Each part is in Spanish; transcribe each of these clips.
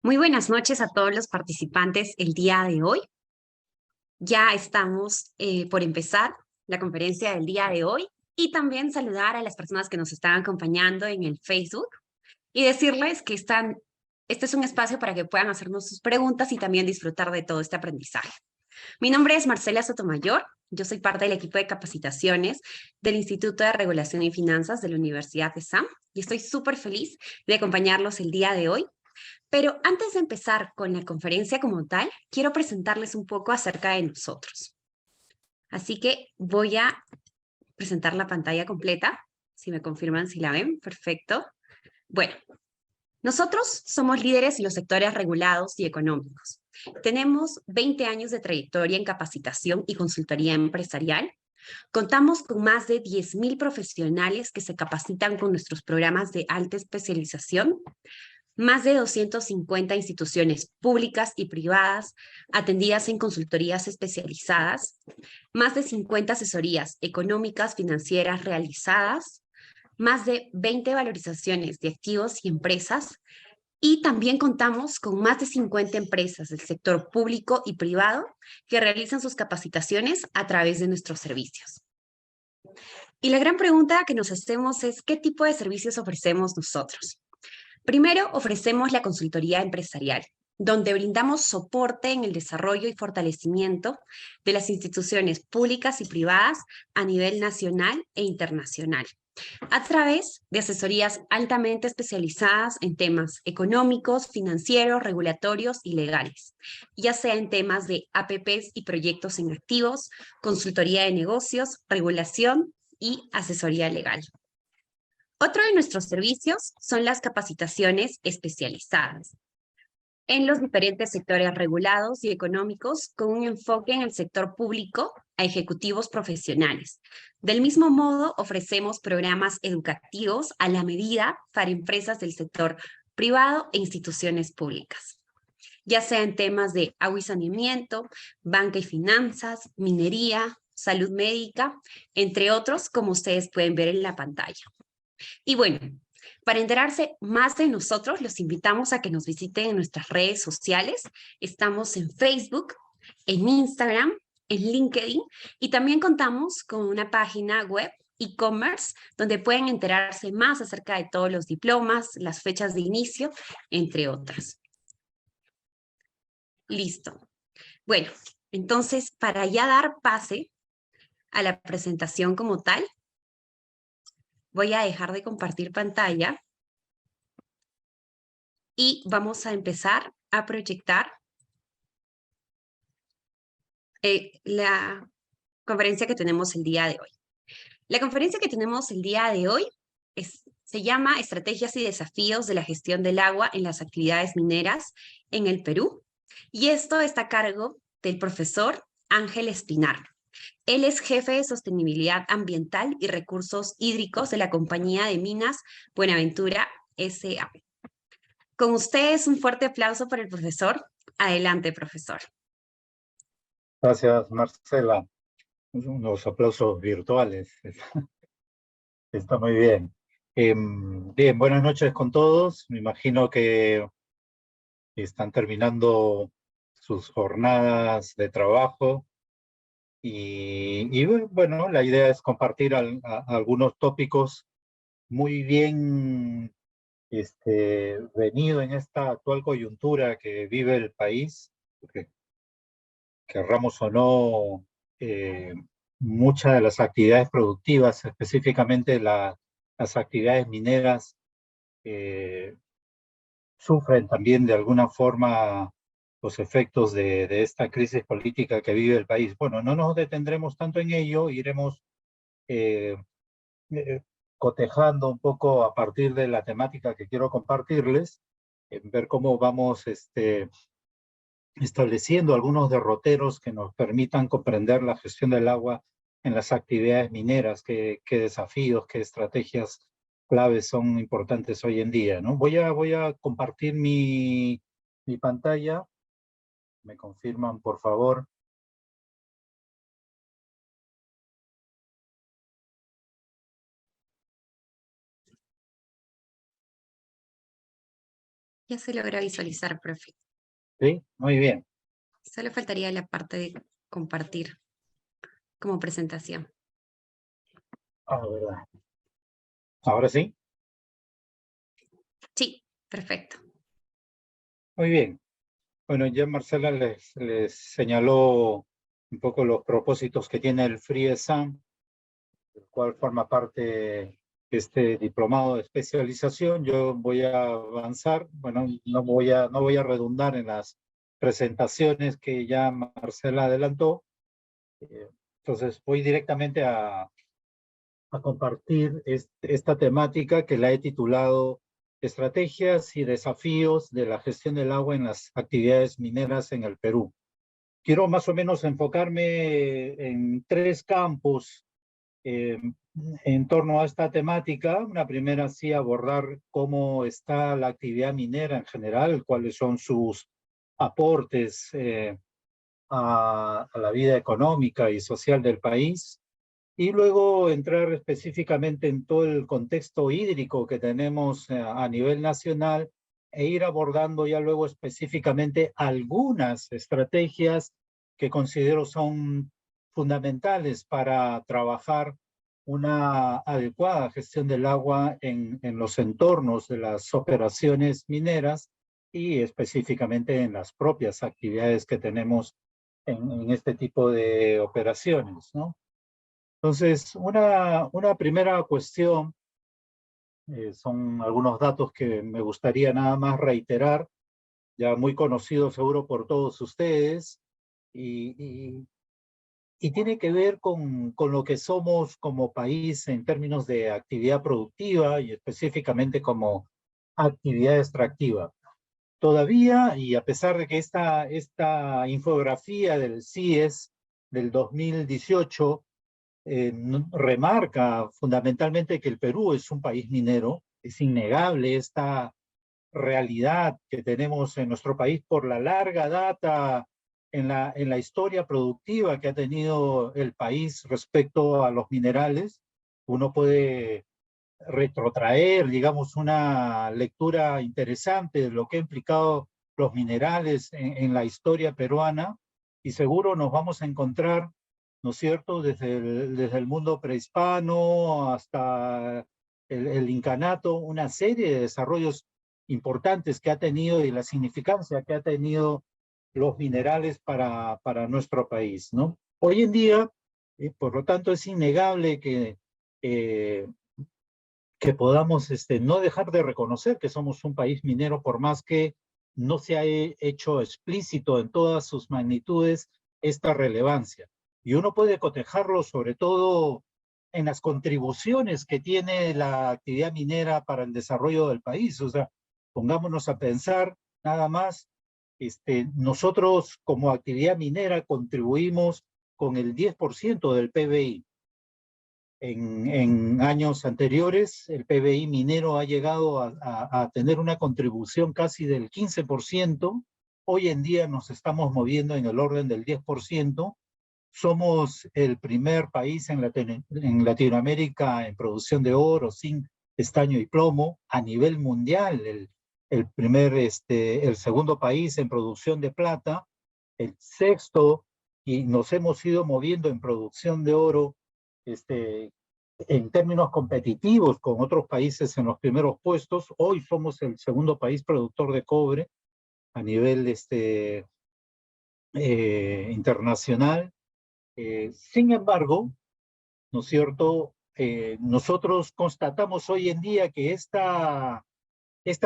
Muy buenas noches a todos los participantes el día de hoy. Ya estamos por empezar la conferencia del día de hoy y también saludar a las personas que nos están acompañando en el Facebook y decirles que este es un espacio para que puedan hacernos sus preguntas y también disfrutar de todo este aprendizaje. Mi nombre es Marcela Sotomayor. Yo soy parte del equipo de capacitaciones del Instituto de Regulación y Finanzas de la Universidad de SAM y estoy súper feliz de acompañarlos el día de hoy. Pero antes de empezar con la conferencia como tal, quiero presentarles un poco acerca de nosotros. Así que voy a presentar la pantalla completa. Si me confirman si la ven, perfecto. Bueno, nosotros somos líderes en los sectores regulados y económicos. Tenemos 20 años de trayectoria en capacitación y consultoría empresarial. Contamos con más de 10.000 profesionales que se capacitan con nuestros programas de alta especialización, más de 250 instituciones públicas y privadas atendidas en consultorías especializadas, más de 50 asesorías económicas financieras realizadas, más de 20 valorizaciones de activos y empresas, y también contamos con más de 50 empresas del sector público y privado que realizan sus capacitaciones a través de nuestros servicios. Y la gran pregunta que nos hacemos es, ¿qué tipo de servicios ofrecemos nosotros? Primero, ofrecemos la consultoría empresarial, donde brindamos soporte en el desarrollo y fortalecimiento de las instituciones públicas y privadas a nivel nacional e internacional, a través de asesorías altamente especializadas en temas económicos, financieros, regulatorios y legales, ya sea en temas de APPs y proyectos en activos, consultoría de negocios, regulación y asesoría legal. Otro de nuestros servicios son las capacitaciones especializadas en los diferentes sectores regulados y económicos con un enfoque en el sector público a ejecutivos profesionales. Del mismo modo, ofrecemos programas educativos a la medida para empresas del sector privado e instituciones públicas, ya sea en temas de agua y saneamiento, banca y finanzas, minería, salud médica, entre otros, como ustedes pueden ver en la pantalla. Y bueno, para enterarse más de nosotros, los invitamos a que nos visiten en nuestras redes sociales. Estamos en Facebook, en Instagram, en LinkedIn y también contamos con una página web e-commerce donde pueden enterarse más acerca de todos los diplomas, las fechas de inicio, entre otras. Listo. Bueno, entonces para ya dar pase a la presentación como tal, voy a dejar de compartir pantalla y vamos a empezar a proyectar la conferencia que tenemos el día de hoy. La conferencia que tenemos el día de hoy se llama Estrategias y desafíos de la gestión del agua en las actividades mineras en el Perú, y esto está a cargo del profesor Ángel Espinar. Él es jefe de sostenibilidad ambiental y recursos hídricos de la compañía de minas Buenaventura S.A. Con ustedes, un fuerte aplauso para el profesor. Adelante, profesor. Gracias, Marcela. Unos aplausos virtuales. Está muy bien. Bien, buenas noches con todos. Me imagino que están terminando sus jornadas de trabajo y bueno, la idea es compartir algunos tópicos muy bien venido en esta actual coyuntura que vive el país, porque querramos o no, muchas de las actividades productivas, específicamente las actividades mineras, eh, sufren también de alguna forma los efectos de esta crisis política que vive el país. Bueno, no nos detendremos tanto en ello, iremos eh, eh, cotejando un poco a partir de la temática que quiero compartirles, en ver cómo vamos estableciendo algunos derroteros que nos permitan comprender la gestión del agua en las actividades mineras, qué desafíos, qué estrategias claves son importantes hoy en día, ¿no? Voy a compartir mi pantalla. ¿Me confirman, por favor? Ya se logra visualizar, profe. ¿Sí? Muy bien. Solo faltaría la parte de compartir como presentación. Ah, verdad. ¿Ahora sí? Sí, perfecto. Muy bien. Bueno, ya Marcela les señaló un poco los propósitos que tiene el FRIESAM, el cual forma parte este diplomado de especialización. Yo voy a avanzar, bueno, no voy a redundar en las presentaciones que ya Marcela adelantó. Entonces voy directamente a compartir esta temática que la he titulado Estrategias y desafíos de la gestión del agua en las actividades mineras en el Perú. Quiero más o menos enfocarme en tres campos eh, en torno a esta temática. Una primera, sí, abordar cómo está la actividad minera en general, cuáles son sus aportes a la vida económica y social del país. Y luego entrar específicamente en todo el contexto hídrico que tenemos a nivel nacional e ir abordando ya luego específicamente algunas estrategias que considero son fundamentales para trabajar una adecuada gestión del agua en los entornos de las operaciones mineras y específicamente en las propias actividades que tenemos en este tipo de operaciones, ¿no? Entonces, una primera cuestión, son algunos datos que me gustaría nada más reiterar, ya muy conocidos seguro por todos ustedes, y, y, y tiene que ver con lo que somos como país en términos de actividad productiva y específicamente como actividad extractiva. Todavía, y a pesar de que esta infografía del CIES del 2018 remarca fundamentalmente que el Perú es un país minero. Es innegable esta realidad que tenemos en nuestro país por la larga data en la historia productiva que ha tenido el país respecto a los minerales. Uno puede retrotraer, digamos, una lectura interesante de lo que ha implicado los minerales en la historia peruana, y seguro nos vamos a encontrar, ¿no es cierto?, desde el mundo prehispano hasta el incanato, una serie de desarrollos importantes que ha tenido y la significancia que ha tenido los minerales para nuestro país, ¿no? Hoy en día, por lo tanto, es innegable eh, que podamos no dejar de reconocer que somos un país minero, por más que no se ha hecho explícito en todas sus magnitudes esta relevancia. Y uno puede cotejarlo sobre todo en las contribuciones que tiene la actividad minera para el desarrollo del país. O sea, pongámonos a pensar nada más, nosotros como actividad minera contribuimos con el 10% del PBI. En años anteriores, el PBI minero ha llegado a tener una contribución casi del 15%. Hoy en día nos estamos moviendo en el orden del 10%. Somos el primer país en Latinoamérica en producción de oro, zinc, estaño y plomo. A nivel mundial, el segundo país en producción de plata, el sexto, y nos hemos ido moviendo en producción de oro, en términos competitivos con otros países en los primeros puestos. Hoy somos el segundo país productor de cobre a nivel internacional. Sin embargo, ¿no es cierto? Nosotros constatamos hoy en día que esta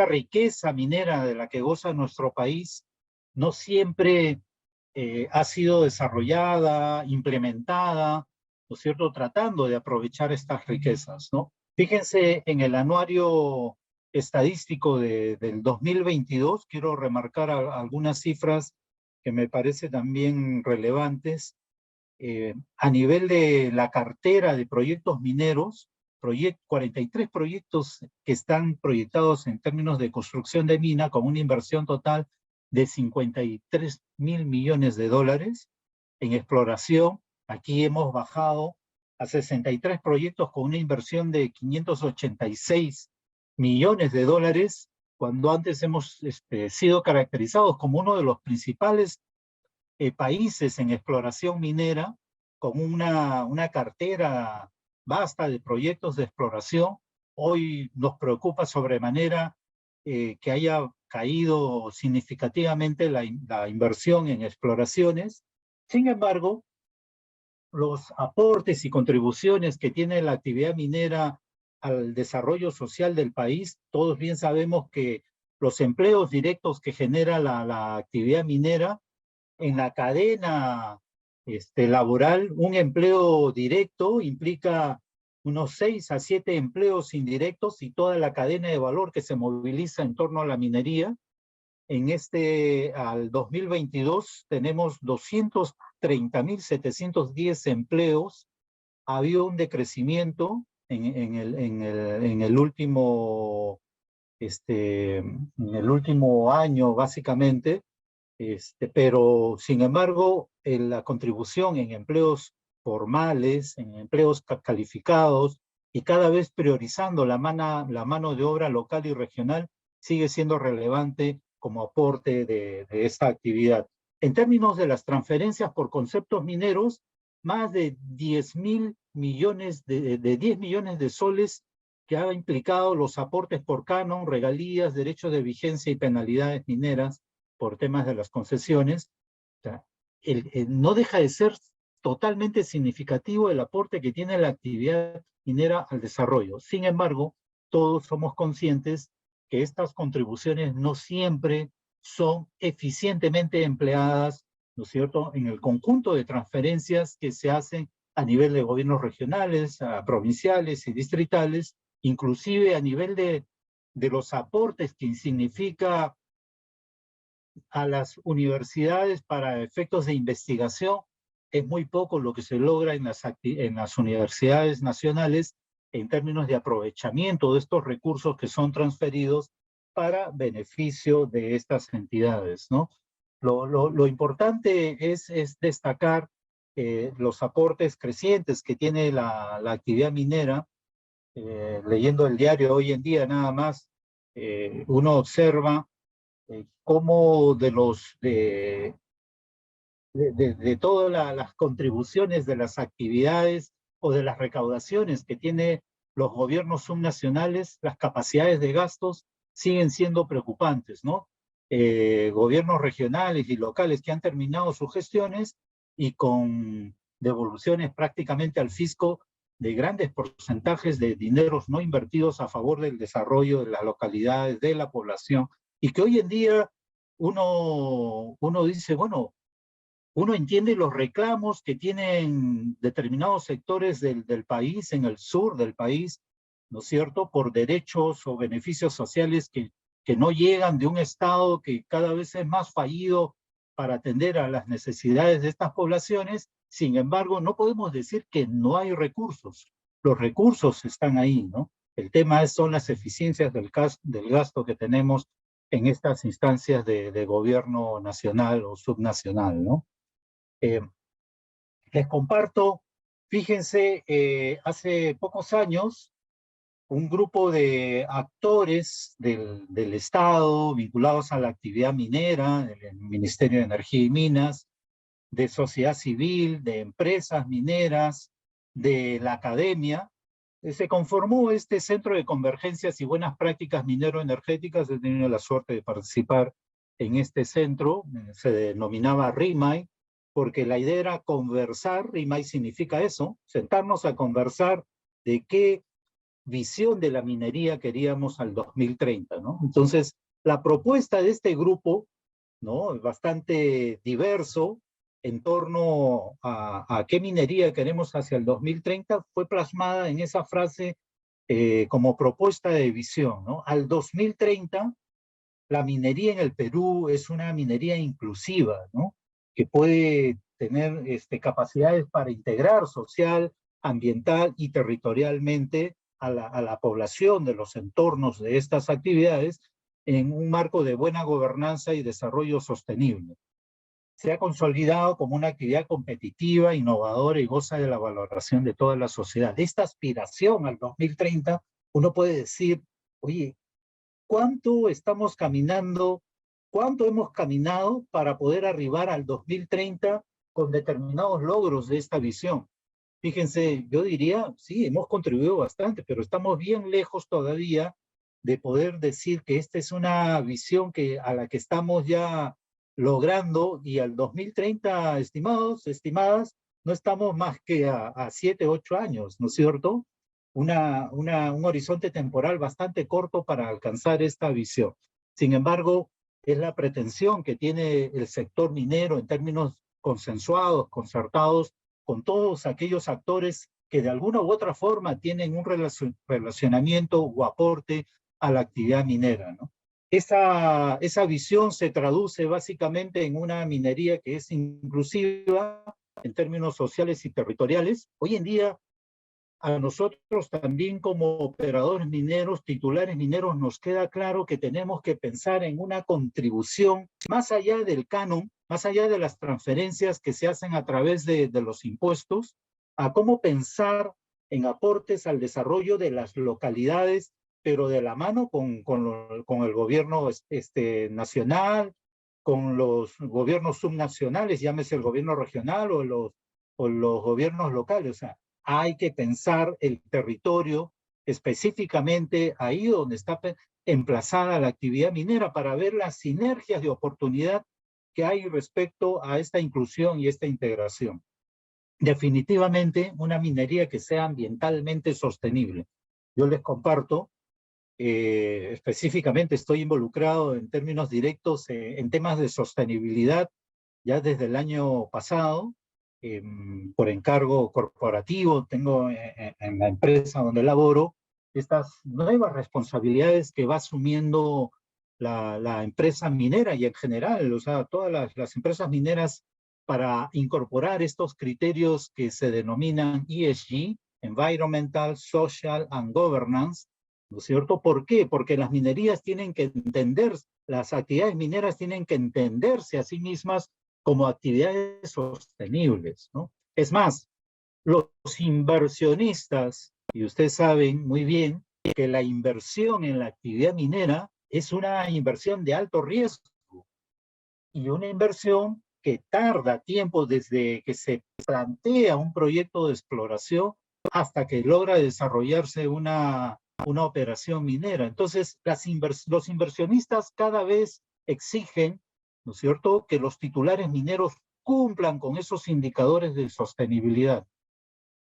riqueza minera de la que goza nuestro país no siempre ha sido desarrollada, implementada, ¿no es cierto?, tratando de aprovechar estas riquezas, ¿no? Fíjense en el anuario estadístico del 2022, quiero remarcar algunas cifras que me parecen también relevantes. A nivel de la cartera de proyectos mineros, 43 proyectos que están proyectados en términos de construcción de mina con una inversión total de 53.000 millones de dólares. En exploración, aquí hemos bajado a 63 proyectos con una inversión de 586 millones de dólares, cuando antes hemos sido caracterizados como uno de los principales países en exploración minera, con una cartera vasta de proyectos de exploración, hoy nos preocupa sobremanera que haya caído significativamente la inversión en exploraciones. Sin embargo, los aportes y contribuciones que tiene la actividad minera al desarrollo social del país, todos bien sabemos que los empleos directos que genera la actividad minera en la cadena laboral, un empleo directo implica unos 6 a 7 empleos indirectos y toda la cadena de valor que se moviliza en torno a la minería. Al 2022 tenemos 230.710 empleos. Ha habido un decrecimiento en el último año, básicamente, pero sin embargo, la contribución en empleos formales, en empleos calificados y cada vez priorizando la mano de obra local y regional, sigue siendo relevante como aporte de esta actividad. En términos de las transferencias por conceptos mineros, más de 10 millones de soles que ha implicado los aportes por canon, regalías, derechos de vigencia y penalidades mineras por temas de las concesiones. O sea, no deja de ser totalmente significativo el aporte que tiene la actividad minera al desarrollo. Sin embargo, todos somos conscientes que estas contribuciones no siempre son eficientemente empleadas, ¿no es cierto?, en el conjunto de transferencias que se hacen a nivel de gobiernos regionales, provinciales y distritales, inclusive a nivel de los aportes que significa a las universidades para efectos de investigación. Es muy poco lo que se logra en las universidades nacionales en términos de aprovechamiento de estos recursos que son transferidos para beneficio de estas entidades, ¿no? Lo importante es destacar los aportes crecientes que tiene la actividad minera. Leyendo el diario hoy en día nada más, uno observa cómo de todas las contribuciones de las actividades o de las recaudaciones que tiene los gobiernos subnacionales, las capacidades de gastos siguen siendo preocupantes, ¿no? Gobiernos regionales y locales que han terminado sus gestiones y con devoluciones prácticamente al fisco de grandes porcentajes de dineros no invertidos a favor del desarrollo de las localidades, de la población, y que hoy en día uno dice, bueno, uno entiende los reclamos que tienen determinados sectores del país, en el sur del país, ¿no es cierto?, por derechos o beneficios sociales que no llegan de un Estado que cada vez es más fallido para atender a las necesidades de estas poblaciones. Sin embargo, no podemos decir que no hay recursos. Los recursos están ahí, ¿no? El tema son las eficiencias del gasto que tenemos en estas instancias de gobierno nacional o subnacional, ¿no? Eh, Les comparto, fíjense, hace pocos años, un grupo de actores del Estado vinculados a la actividad minera, del Ministerio de Energía y Minas, de sociedad civil, de empresas mineras, de la academia, se conformó este Centro de Convergencias y Buenas Prácticas Minero-Energéticas. He tenido la suerte de participar en este centro, se denominaba RIMAI, porque la idea era conversar. RIMAI significa eso, sentarnos a conversar de qué visión de la minería queríamos al 2030, ¿no? Entonces, la propuesta de este grupo, ¿no?, bastante diverso, en torno a qué minería queremos hacia el 2030, fue plasmada en esa frase como propuesta de visión, ¿no? Al 2030, la minería en el Perú es una minería inclusiva, ¿no?, que puede tener capacidades para integrar social, ambiental y territorialmente a la población de los entornos de estas actividades en un marco de buena gobernanza y desarrollo sostenible. Se ha consolidado como una actividad competitiva, innovadora y goza de la valoración de toda la sociedad. De esta aspiración al 2030, uno puede decir, oye, ¿cuánto estamos caminando, cuánto hemos caminado para poder arribar al 2030 con determinados logros de esta visión? Fíjense, yo diría, sí, hemos contribuido bastante, pero estamos bien lejos todavía de poder decir que esta es una visión a la que estamos ya logrando, y al 2030, estimadas, no estamos más que a 7, 8 años, ¿no es cierto? Un horizonte temporal bastante corto para alcanzar esta visión. Sin embargo, es la pretensión que tiene el sector minero en términos consensuados, concertados, con todos aquellos actores que de alguna u otra forma tienen un relacionamiento o aporte a la actividad minera, ¿no? Esa visión se traduce básicamente en una minería que es inclusiva en términos sociales y territoriales. Hoy en día, a nosotros también como operadores mineros, titulares mineros, nos queda claro que tenemos que pensar en una contribución más allá del canon, más allá de las transferencias que se hacen a través de los impuestos, a cómo pensar en aportes al desarrollo de las localidades, pero de la mano con el gobierno nacional, con los gobiernos subnacionales, llámese el gobierno regional o los gobiernos locales. O sea, hay que pensar el territorio específicamente ahí donde está emplazada la actividad minera para ver las sinergias de oportunidad que hay respecto a esta inclusión y esta integración. Definitivamente una minería que sea ambientalmente sostenible. Yo les comparto, específicamente estoy involucrado en términos directos en temas de sostenibilidad ya desde el año pasado, por encargo corporativo. Tengo en la empresa donde laboro estas nuevas responsabilidades que va asumiendo la empresa minera y en general, o sea, todas las empresas mineras, para incorporar estos criterios que se denominan ESG, Environmental, Social and Governance, ¿no es cierto? ¿Por qué? Porque las minerías tienen que entender, las actividades mineras tienen que entenderse a sí mismas como actividades sostenibles, ¿no? Es más, los inversionistas, y ustedes saben muy bien que la inversión en la actividad minera es una inversión de alto riesgo y una inversión que tarda tiempo desde que se plantea un proyecto de exploración hasta que logra desarrollarse una operación minera. Entonces, los inversionistas cada vez exigen, ¿no es cierto?, que los titulares mineros cumplan con esos indicadores de sostenibilidad.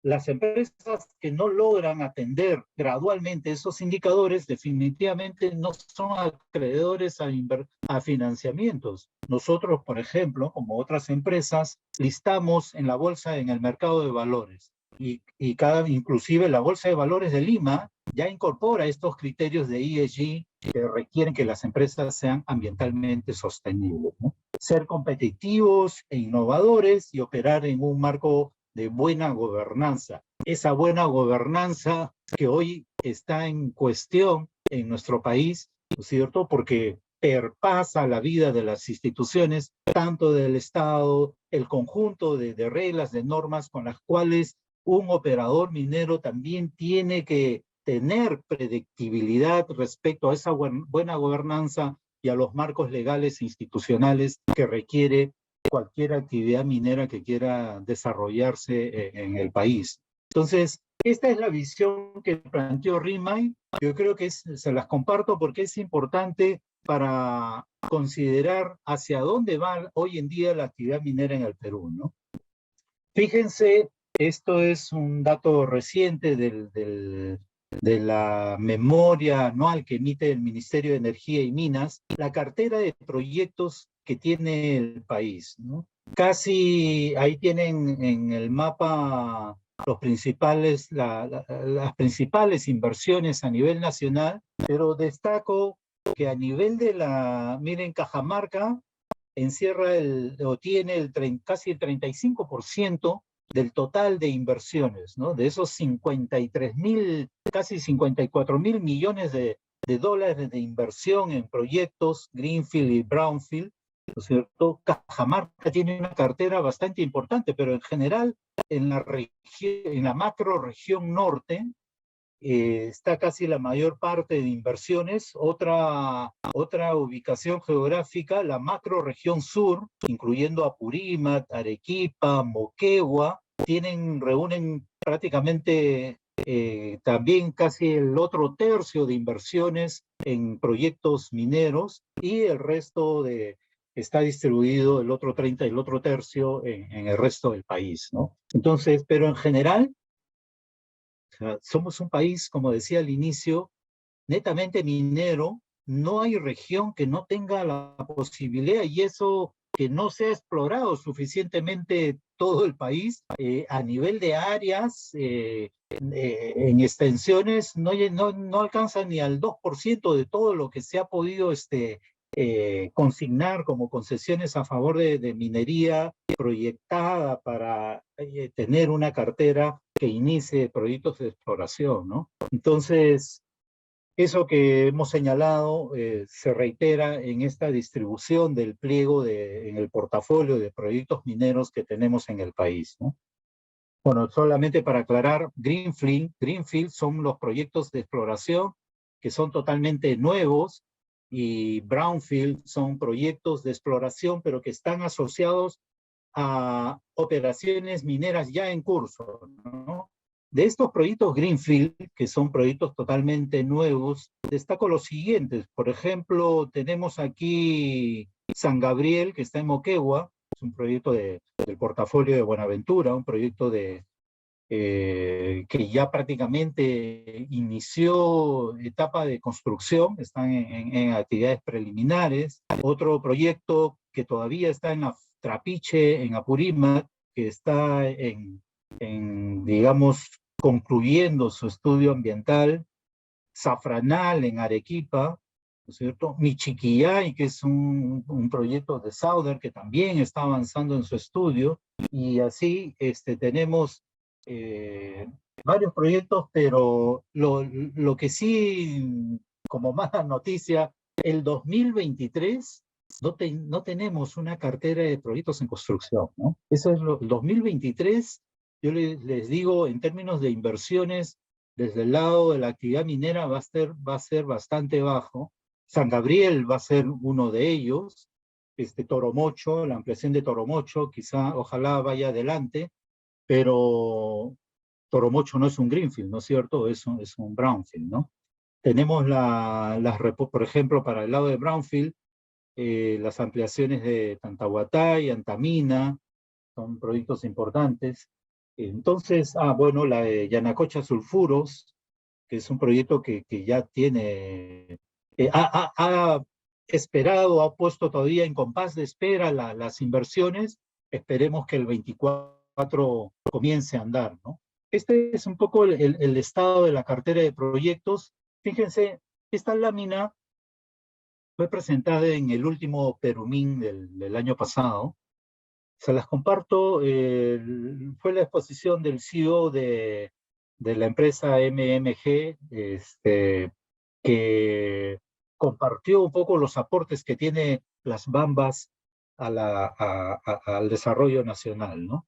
Las empresas que no logran atender gradualmente esos indicadores definitivamente no son acreedores a financiamientos. Nosotros, por ejemplo, como otras empresas, listamos en la bolsa, en el mercado de valores, inclusive la Bolsa de Valores de Lima ya incorpora estos criterios de ESG que requieren que las empresas sean ambientalmente sostenibles, ¿no? Ser competitivos e innovadores y operar en un marco de buena gobernanza. Esa buena gobernanza que hoy está en cuestión en nuestro país, ¿no es cierto?, porque perpasa la vida de las instituciones, tanto del Estado, el conjunto de reglas, de normas con las cuales un operador minero también tiene que tener predictibilidad respecto a esa buena gobernanza y a los marcos legales e institucionales que requiere cualquier actividad minera que quiera desarrollarse en el país. Entonces, esta es la visión que planteó RIMAI. Yo creo que se las comparto porque es importante para considerar hacia dónde va hoy en día la actividad minera en el Perú, ¿no? Fíjense, esto es un dato reciente de la memoria anual que emite el Ministerio de Energía y Minas, la cartera de proyectos que tiene el país, ¿no? Casi ahí tienen en el mapa las principales inversiones a nivel nacional, pero destaco que a nivel miren, Cajamarca encierra o tiene casi el 35% del total de inversiones, ¿no? De esos 53.000, casi 54.000 millones de dólares de inversión en proyectos Greenfield y Brownfield, ¿no es cierto? Cajamarca tiene una cartera bastante importante, pero en general en la macro región norte, está casi la mayor parte de inversiones. Otra ubicación geográfica, la macrorregión sur, incluyendo Apurímac, Arequipa, Moquegua, reúnen prácticamente también casi el otro tercio de inversiones en proyectos mineros, y el resto está distribuido, el otro 30 y el otro tercio en el resto del país, ¿no? Entonces, pero en general, o sea, somos un país, como decía al inicio, netamente minero. No hay región que no tenga la posibilidad, y eso que no se ha explorado suficientemente todo el país a nivel de áreas, en extensiones, no alcanza ni al 2% de todo lo que se ha podido consignar como concesiones a favor de minería proyectada para tener una cartera que inicie proyectos de exploración, ¿no? Entonces, eso que hemos señalado se reitera en esta distribución del pliego en el portafolio de proyectos mineros que tenemos en el país, ¿no? Bueno, solamente para aclarar, Greenfield son los proyectos de exploración que son totalmente nuevos, y Brownfield son proyectos de exploración pero que están asociados a operaciones mineras ya en curso, ¿no? De estos proyectos Greenfield, que son proyectos totalmente nuevos, destaco los siguientes. Por ejemplo, tenemos aquí San Gabriel, que está en Moquegua, es un proyecto del portafolio de Buenaventura, un proyecto que ya prácticamente inició etapa de construcción, están en actividades preliminares. Otro proyecto que todavía está en la Trapiche, en Apurímac, que está digamos, concluyendo su estudio ambiental. Safranal en Arequipa, ¿no es cierto? Michiquillay, que es un proyecto de Sauder que también está avanzando en su estudio, y así tenemos varios proyectos, pero lo que sí, como mala noticia, el 2023 no tenemos una cartera de proyectos en construcción, ¿no? Eso es el 2023, yo les digo, en términos de inversiones, desde el lado de la actividad minera va a ser bastante bajo. San Gabriel va a ser uno de ellos. Toromocho, la ampliación de Toromocho, quizá, ojalá vaya adelante, pero Toromocho no es un Greenfield, ¿no es cierto? Es un Brownfield, ¿no? Tenemos por ejemplo, para el lado de Brownfield, las ampliaciones de Tantahuatay, Antamina, son proyectos importantes. Entonces, bueno, la de Yanacocha Sulfuros, que es un proyecto que ya tiene, ha esperado, ha puesto todavía en compás de espera las inversiones. Esperemos que el 24 comience a andar, ¿no? Este es un poco el estado de la cartera de proyectos. Fíjense, esta lámina fue presentada en el último Perumín del año pasado. Se las comparto. Fue la exposición del CEO de la empresa MMG, que compartió un poco los aportes que tiene las Bambas al desarrollo nacional, ¿no?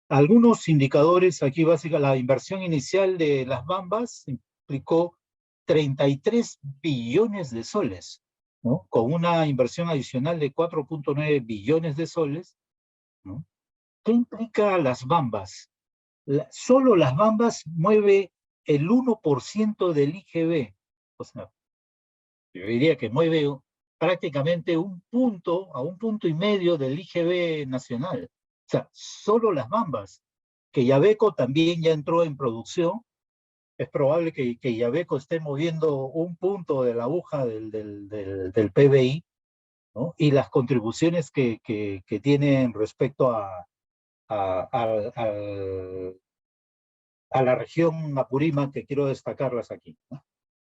Algunos indicadores aquí básicos: la inversión inicial de las Bambas implicó 33 billones de soles, ¿no? Con una inversión adicional de 4.9 billones de soles, ¿no? ¿Qué implica las Bambas? Solo las Bambas mueve el 1% del IGB. O sea, yo diría que mueve prácticamente a 1,5 puntos del IGB nacional. O sea, solo las Bambas. Que Yabeco también ya entró en producción. Es probable que Yabeco esté moviendo 1 punto de la aguja del PBI, ¿no? Y las contribuciones que tienen respecto a la región Apurímac, que quiero destacarlas aquí, ¿no?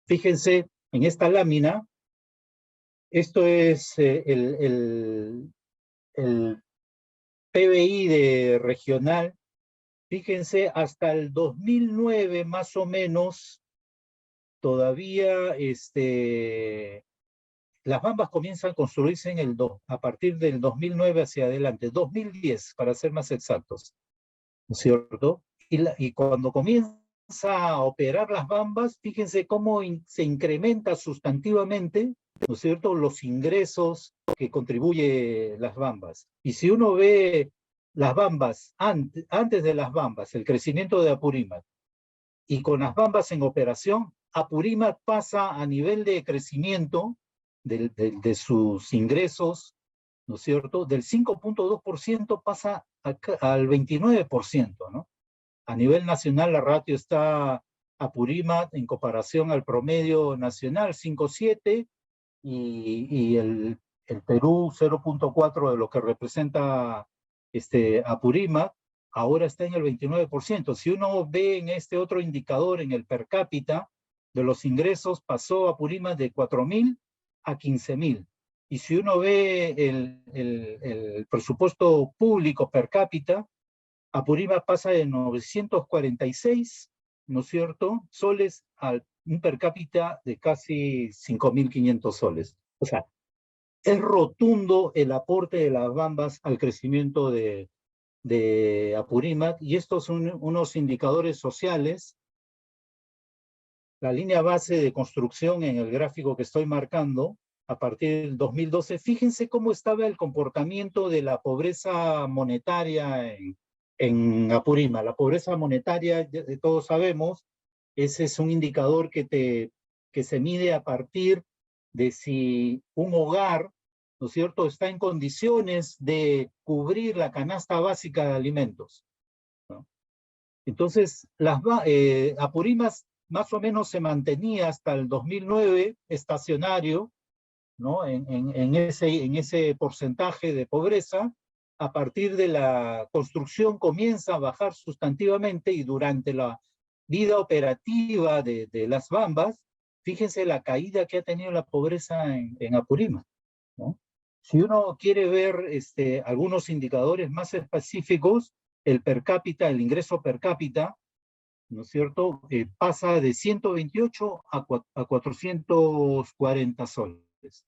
Fíjense en esta lámina. Esto es el PBI de regional. Fíjense, hasta el 2009 más o menos, todavía las Bambas comienzan a construirse a partir del 2009 hacia adelante, 2010 para ser más exactos, ¿no es cierto? Y cuando comienzan a operar las Bambas, fíjense cómo se incrementa sustantivamente, ¿no es cierto?, los ingresos que contribuye las Bambas. Y si uno ve las Bambas, antes de las Bambas, el crecimiento de Apurímac, y con las Bambas en operación, Apurímac pasa a nivel de crecimiento de sus ingresos, ¿no es cierto?, del 5.2% pasa al 29%, ¿no? A nivel nacional la ratio está Apurímac en comparación al promedio nacional 5.7 y el Perú 0.4 de lo que representa Apurímac, ahora está en el 29%. Si uno ve en este otro indicador, en el per cápita de los ingresos, pasó Apurímac de 4.000 a 15.000. Y si uno ve el presupuesto público per cápita, Apurímac pasa de 946, ¿no es cierto?, soles a un per cápita de casi 5.500 soles. O sea, es rotundo el aporte de las Bambas al crecimiento de Apurímac, y estos son unos indicadores sociales. La línea base de construcción en el gráfico que estoy marcando, a partir del 2012, fíjense cómo estaba el comportamiento de la pobreza monetaria en Apurímac. La pobreza monetaria, todos sabemos, ese es un indicador que se mide a partir de si un hogar, ¿no es cierto?, está en condiciones de cubrir la canasta básica de alimentos, ¿no? Entonces, Apurímac más o menos se mantenía hasta el 2009 estacionario, ¿no?, en ese porcentaje de pobreza. A partir de la construcción comienza a bajar sustantivamente, y durante la vida operativa de las Bambas, fíjense la caída que ha tenido la pobreza en Apurímac, ¿no? Si uno quiere ver algunos indicadores más específicos, el per cápita, el ingreso per cápita, ¿no es cierto?, pasa de 128 a 440 soles.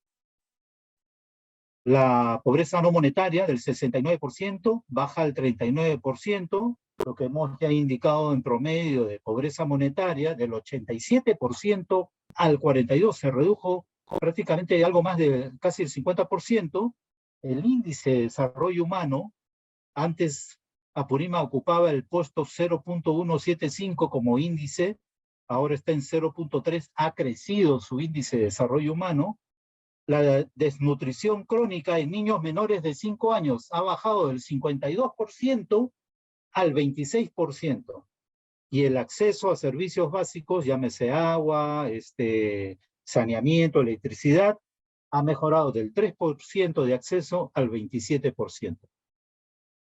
La pobreza no monetaria del 69% baja al 39%, lo que hemos ya indicado en promedio de pobreza monetaria del 87% al 42%, se redujo prácticamente algo más de casi el 50%. El índice de desarrollo humano, antes Apurímac ocupaba el puesto 0.175 como índice, ahora está en 0.3, ha crecido su índice de desarrollo humano. La desnutrición crónica en niños menores de 5 años ha bajado del 52% al 26%. Y el acceso a servicios básicos, llámese agua, saneamiento, electricidad, ha mejorado del 3% de acceso al 27%.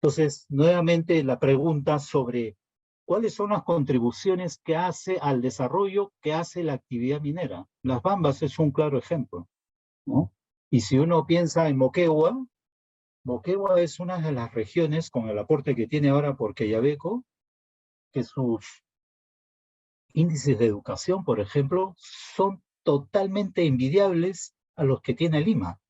Entonces, nuevamente la pregunta sobre cuáles son las contribuciones que hace al desarrollo que hace la actividad minera. Las Bambas es un claro ejemplo, ¿no? Y si uno piensa en Moquegua, Moquegua es una de las regiones, con el aporte que tiene ahora por Quellaveco, que sus índices de educación, por ejemplo, son totalmente envidiables a los que tiene Lima,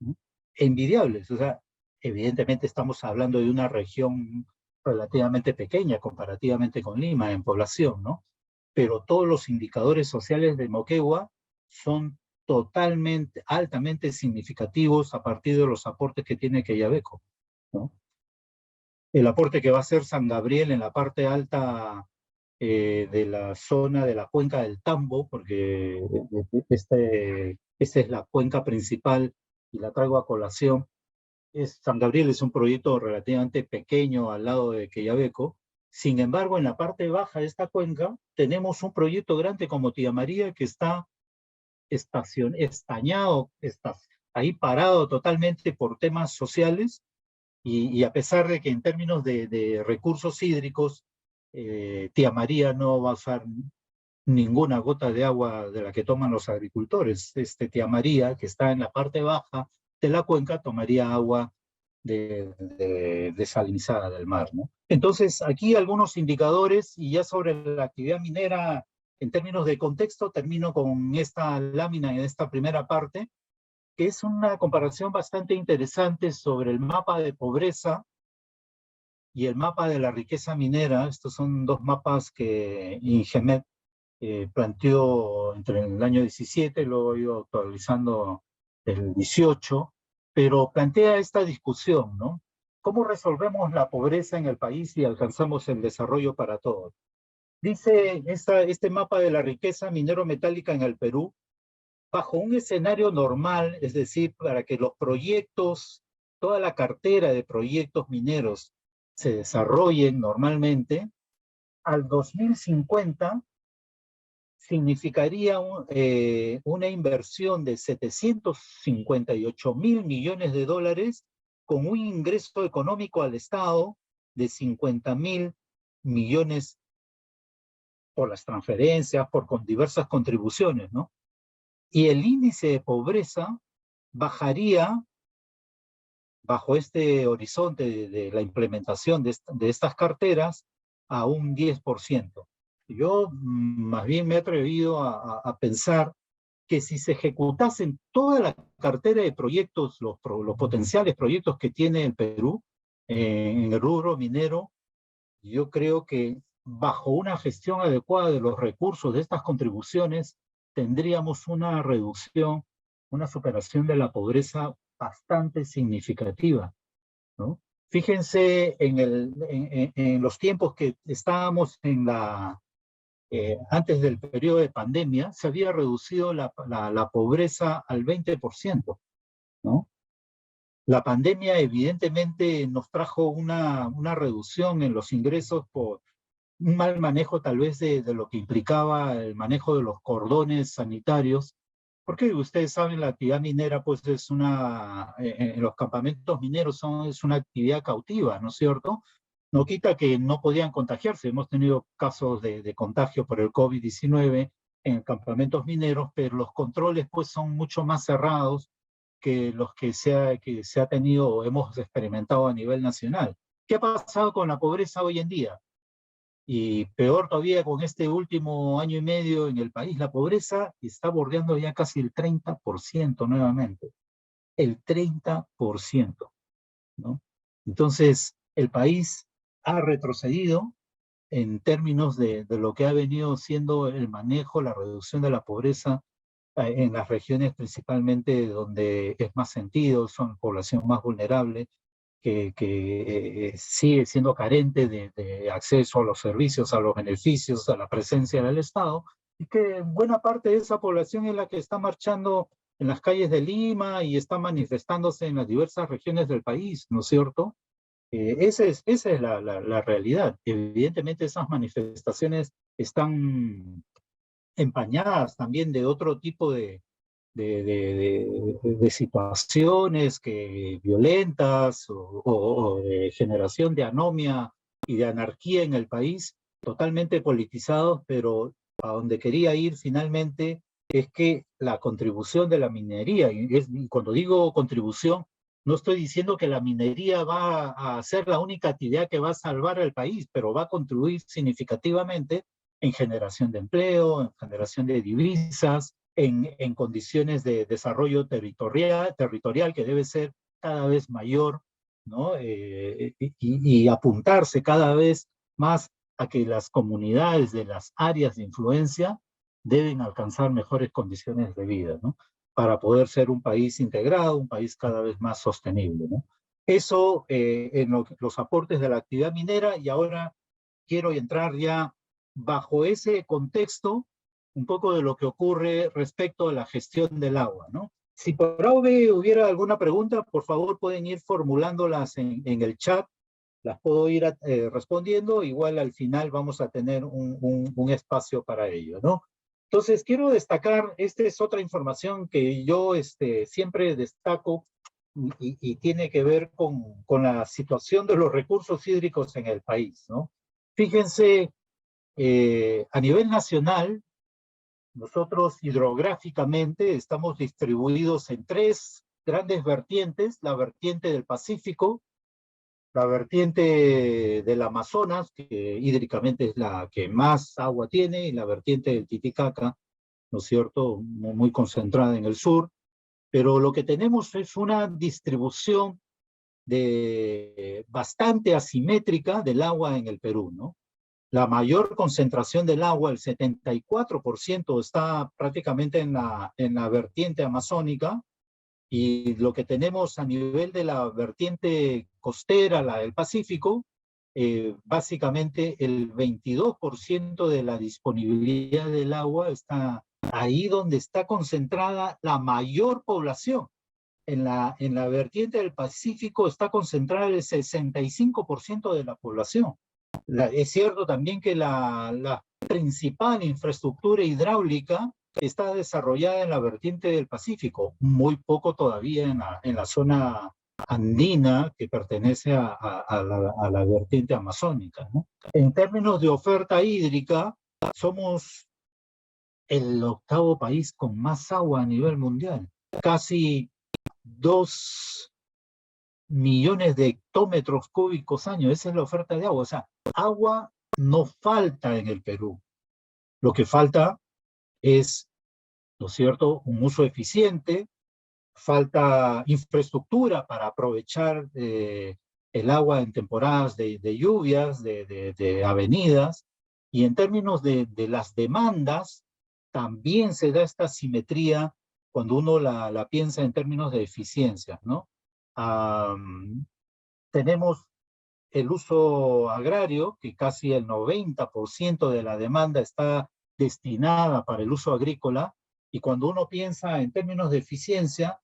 ¿no? Envidiables. O sea, evidentemente estamos hablando de una región relativamente pequeña comparativamente con Lima en población, ¿no? Pero todos los indicadores sociales de Moquegua son totalmente, altamente significativos a partir de los aportes que tiene Quellaveco, ¿no? El aporte que va a hacer San Gabriel en la parte alta de la zona de la cuenca del Tambo, porque esta es la cuenca principal y la traigo a colación. San Gabriel es un proyecto relativamente pequeño al lado de Quellaveco. Sin embargo, en la parte baja de esta cuenca tenemos un proyecto grande como Tía María, que está estañado, está ahí parado totalmente por temas sociales, y a pesar de que en términos de recursos hídricos, Tía María no va a usar ninguna gota de agua de la que toman los agricultores. Tía María, que está en la parte baja de la cuenca, tomaría agua desalinizada del mar, ¿no? Entonces, aquí algunos indicadores, y ya sobre la actividad minera, en términos de contexto, termino con esta lámina en esta primera parte, que es una comparación bastante interesante sobre el mapa de pobreza y el mapa de la riqueza minera. Estos son dos mapas que INGEMET planteó entre el año 17, luego ha ido actualizando el 18, pero plantea esta discusión, ¿no? ¿Cómo resolvemos la pobreza en el país y alcanzamos el desarrollo para todos? Dice este mapa de la riqueza minero-metálica en el Perú, bajo un escenario normal, es decir, para que los proyectos, toda la cartera de proyectos mineros se desarrollen normalmente, al 2050 significaría una inversión de 758.000 millones de dólares con un ingreso económico al Estado de 50.000 millones por las transferencias, con diversas contribuciones, ¿no? Y el índice de pobreza bajaría bajo este horizonte de la implementación de estas carteras a un 10%. Yo más bien me he atrevido a pensar que si se ejecutasen toda la cartera de proyectos, los potenciales proyectos que tiene el Perú en el rubro minero, yo creo que bajo una gestión adecuada de los recursos de estas contribuciones, tendríamos una reducción, una superación de la pobreza bastante significativa, ¿no? Fíjense en los tiempos que estábamos antes del periodo de pandemia, se había reducido la pobreza al 20%, ¿no? La pandemia evidentemente nos trajo una reducción en los ingresos por un mal manejo tal vez de lo que implicaba el manejo de los cordones sanitarios, porque ustedes saben, la actividad minera pues es en los campamentos mineros es una actividad cautiva, ¿no es cierto? No quita que no podían contagiarse, hemos tenido casos de contagio por el COVID-19 en campamentos mineros, pero los controles pues son mucho más cerrados que los que se ha tenido o hemos experimentado a nivel nacional. ¿Qué ha pasado con la pobreza hoy en día? Y peor todavía con este último año y medio en el país, la pobreza está bordeando ya casi el 30% nuevamente. El 30%, ¿no? Entonces, el país ha retrocedido en términos de lo que ha venido siendo el manejo, la reducción de la pobreza en las regiones principalmente donde es más sentido, son población más vulnerable, que sigue siendo carente de acceso a los servicios, a los beneficios, a la presencia del Estado, y que buena parte de esa población es la que está marchando en las calles de Lima y está manifestándose en las diversas regiones del país, ¿no es cierto? Esa es la realidad. Evidentemente esas manifestaciones están empañadas también de otro tipo de situaciones violentas o de generación de anomia y de anarquía en el país, totalmente politizados, pero a donde quería ir finalmente es que la contribución de la minería, y cuando digo contribución, no estoy diciendo que la minería va a ser la única actividad que va a salvar al país, pero va a contribuir significativamente en generación de empleo, en generación de divisas, en condiciones de desarrollo territorial que debe ser cada vez mayor, ¿no? Y apuntarse cada vez más a que las comunidades de las áreas de influencia deben alcanzar mejores condiciones de vida, ¿no? Para poder ser un país integrado, un país cada vez más sostenible, ¿no? Eso en los aportes de la actividad minera, y ahora quiero entrar ya bajo ese contexto un poco de lo que ocurre respecto a la gestión del agua, ¿no? Si por ahora hubiera alguna pregunta, por favor pueden ir formulándolas en el chat, las puedo ir respondiendo, igual al final vamos a tener un espacio para ello, ¿no? Entonces quiero destacar, esta es otra información que yo siempre destaco y tiene que ver con la situación de los recursos hídricos en el país, ¿no? Fíjense, a nivel nacional, nosotros hidrográficamente estamos distribuidos en tres grandes vertientes: la vertiente del Pacífico, la vertiente del Amazonas, que hídricamente es la que más agua tiene, y la vertiente del Titicaca, ¿no es cierto?, muy concentrada en el sur. Pero lo que tenemos es una distribución bastante asimétrica del agua en el Perú, ¿no? La mayor concentración del agua, el 74%, está prácticamente en la vertiente amazónica, y lo que tenemos a nivel de la vertiente costera, la del Pacífico, básicamente el 22% de la disponibilidad del agua está ahí donde está concentrada la mayor población. En la vertiente del Pacífico está concentrada el 65% de la población. Es cierto también que la principal infraestructura hidráulica está desarrollada en la vertiente del Pacífico, muy poco todavía en la zona andina que pertenece a la vertiente amazónica, ¿no? En términos de oferta hídrica, somos el 8º país con más agua a nivel mundial. Casi 2 millones de hectómetros cúbicos año, esa es la oferta de agua. O sea, agua no falta en el Perú. Lo que falta es, ¿no es cierto?, un uso eficiente, falta infraestructura para aprovechar el agua en temporadas de lluvias, de avenidas, y en términos de las demandas, también se da esta simetría cuando uno la piensa en términos de eficiencia, ¿no? Tenemos el uso agrario, que casi el 90% de la demanda está destinada para el uso agrícola, y cuando uno piensa en términos de eficiencia,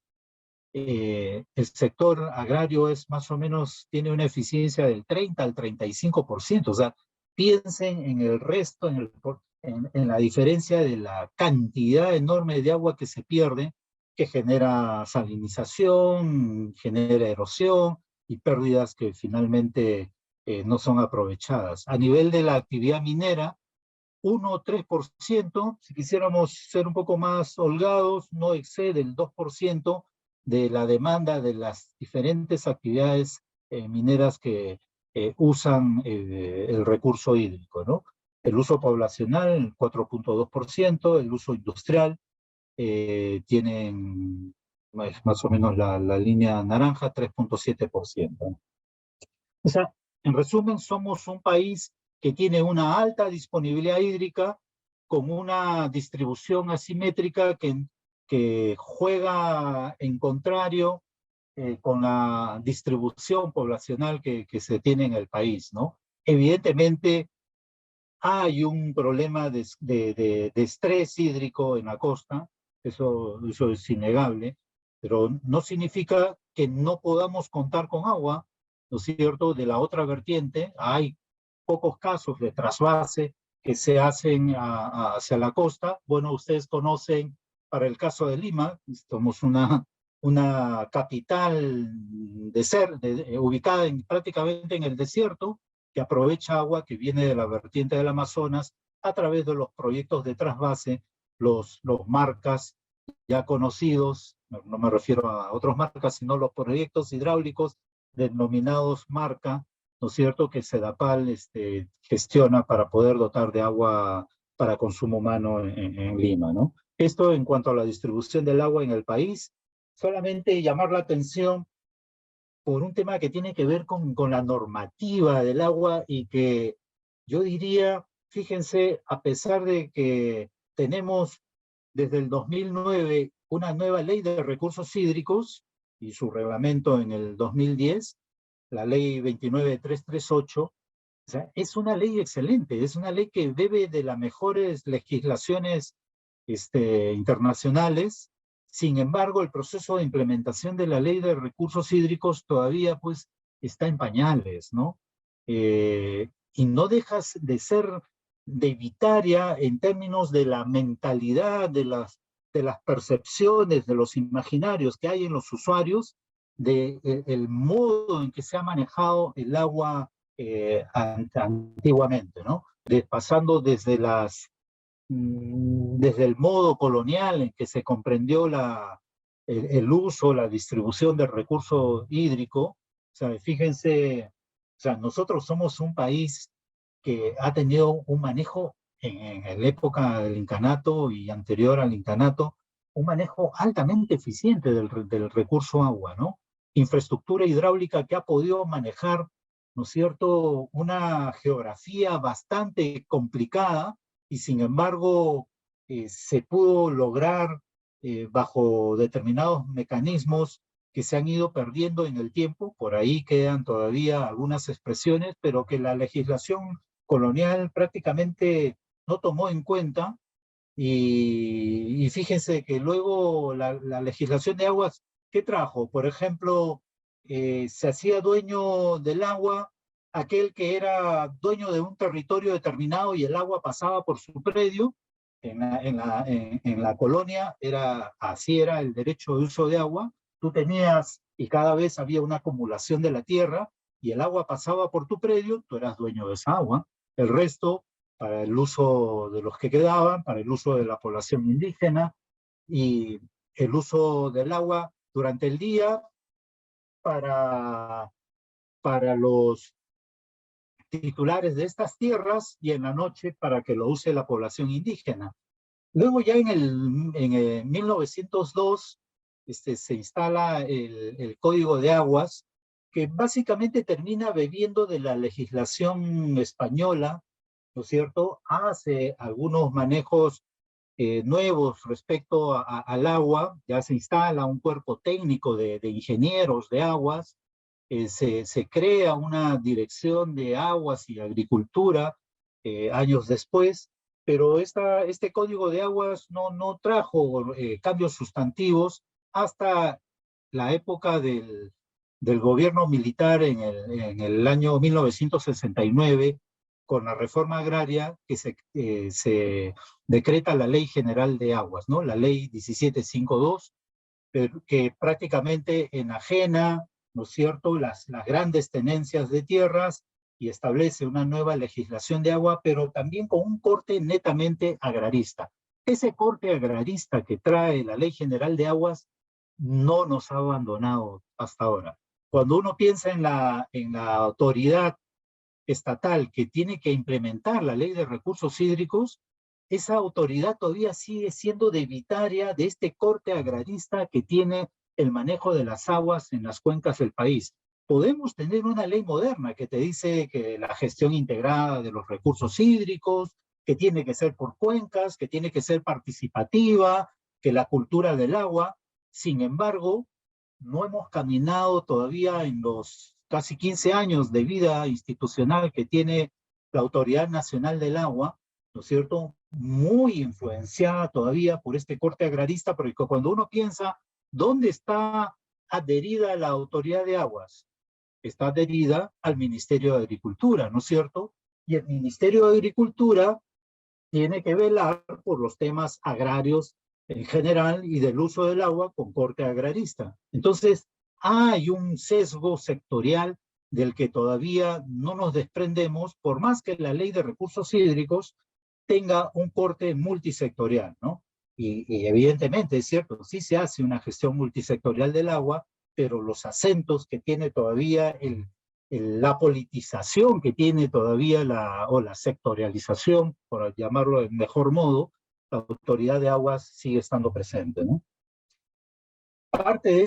el sector agrario es más o menos, tiene una eficiencia del 30 al 35%, o sea, piensen en el resto, en la diferencia de la cantidad enorme de agua que se pierde, que genera salinización, genera erosión y pérdidas que finalmente no son aprovechadas. A nivel de la actividad minera, 1 o 3%, si quisiéramos ser un poco más holgados, no excede el 2% de la demanda de las diferentes actividades mineras que usan el recurso hídrico, ¿no? El uso poblacional, 4.2%, el uso industrial, tienen más o menos la línea naranja, 3.7%. O sea, en resumen, somos un país que tiene una alta disponibilidad hídrica con una distribución asimétrica que juega en contrario con la distribución poblacional que se tiene en el país, ¿no? Evidentemente, hay un problema de estrés hídrico en la costa, eso es innegable, pero no significa que no podamos contar con agua, ¿no es cierto? De la otra vertiente, hay pocos casos de trasvase que se hacen hacia la costa. Bueno, ustedes conocen, para el caso de Lima, somos una capital ubicada prácticamente en el desierto, que aprovecha agua que viene de la vertiente del Amazonas a través de los proyectos de trasvase, los marcas ya conocidos, no me refiero a otros marcas, sino los proyectos hidráulicos denominados marca, ¿no es cierto?, que Sedapal gestiona para poder dotar de agua para consumo humano en Lima, ¿no? Esto en cuanto a la distribución del agua en el país. Solamente llamar la atención por un tema que tiene que ver con la normativa del agua, y que yo diría, fíjense, a pesar de que tenemos desde el 2009 una nueva ley de recursos hídricos y su reglamento en el 2010, la ley 29338, o sea, es una ley excelente, es una ley que bebe de las mejores legislaciones internacionales. Sin embargo, el proceso de implementación de la ley de recursos hídricos todavía pues está en pañales, ¿no? Y no dejas de ser deficitaria en términos de la mentalidad, de las percepciones, de los imaginarios que hay en los usuarios, el modo en que se ha manejado el agua antiguamente, ¿no? Pasando desde el modo colonial en que se comprendió el uso, la distribución del recurso hídrico. O sea, fíjense, o sea, nosotros somos un país que ha tenido un manejo en la época del incanato y anterior al incanato, un manejo altamente eficiente del recurso agua, ¿no? infraestructura hidráulica que ha podido manejar, ¿no es cierto?, una geografía bastante complicada y sin embargo se pudo lograr bajo determinados mecanismos que se han ido perdiendo en el tiempo. Por ahí quedan todavía algunas expresiones, pero que la legislación colonial prácticamente no tomó en cuenta. Y fíjense que luego la legislación de aguas, ¿qué trajo? Por ejemplo, se hacía dueño del agua aquel que era dueño de un territorio determinado y el agua pasaba por su predio. En la colonia así era el derecho de uso de agua. Tú tenías, y cada vez había una acumulación de la tierra, y el agua pasaba por tu predio, tú eras dueño de esa agua. El resto para el uso de los que quedaban, para el uso de la población indígena, y el uso del agua durante el día para, para los titulares de estas tierras y en la noche para que lo use la población indígena. Luego ya en el 1902 se instala el Código de Aguas, que básicamente termina bebiendo de la legislación española, ¿no es cierto? Hace algunos manejos nuevos respecto al agua, ya se instala un cuerpo técnico de ingenieros de aguas, se crea una dirección de aguas y agricultura años después, pero este código de aguas no trajo cambios sustantivos hasta la época del gobierno militar en el año 1969, con la reforma agraria que se decreta la Ley General de Aguas, ¿no? La Ley 1752, que prácticamente enajena, ¿no es cierto?, las grandes tenencias de tierras y establece una nueva legislación de agua, pero también con un corte netamente agrarista. Ese corte agrarista que trae la Ley General de Aguas no nos ha abandonado hasta ahora. Cuando uno piensa en la autoridad estatal que tiene que implementar la Ley de Recursos Hídricos, esa autoridad todavía sigue siendo deficitaria de este corte agrarista que tiene el manejo de las aguas en las cuencas del país. Podemos tener una ley moderna que te dice que la gestión integrada de los recursos hídricos, que tiene que ser por cuencas, que tiene que ser participativa, que la cultura del agua. Sin embargo, no hemos caminado todavía en los casi 15 años de vida institucional que tiene la Autoridad Nacional del Agua, ¿no es cierto?, muy influenciada todavía por este corte agrarista, porque cuando uno piensa, ¿dónde está adherida la Autoridad de Aguas? Está adherida al Ministerio de Agricultura, ¿no es cierto? Y el Ministerio de Agricultura tiene que velar por los temas agrarios en general y del uso del agua con corte agrarista. Entonces, hay un sesgo sectorial del que todavía no nos desprendemos, por más que la Ley de Recursos Hídricos tenga un corte multisectorial, ¿no? Y evidentemente, es cierto, sí se hace una gestión multisectorial del agua, pero los acentos que tiene todavía la politización que tiene todavía o la sectorialización, por llamarlo de mejor modo, la Autoridad de Aguas sigue estando presente, ¿no? Parte de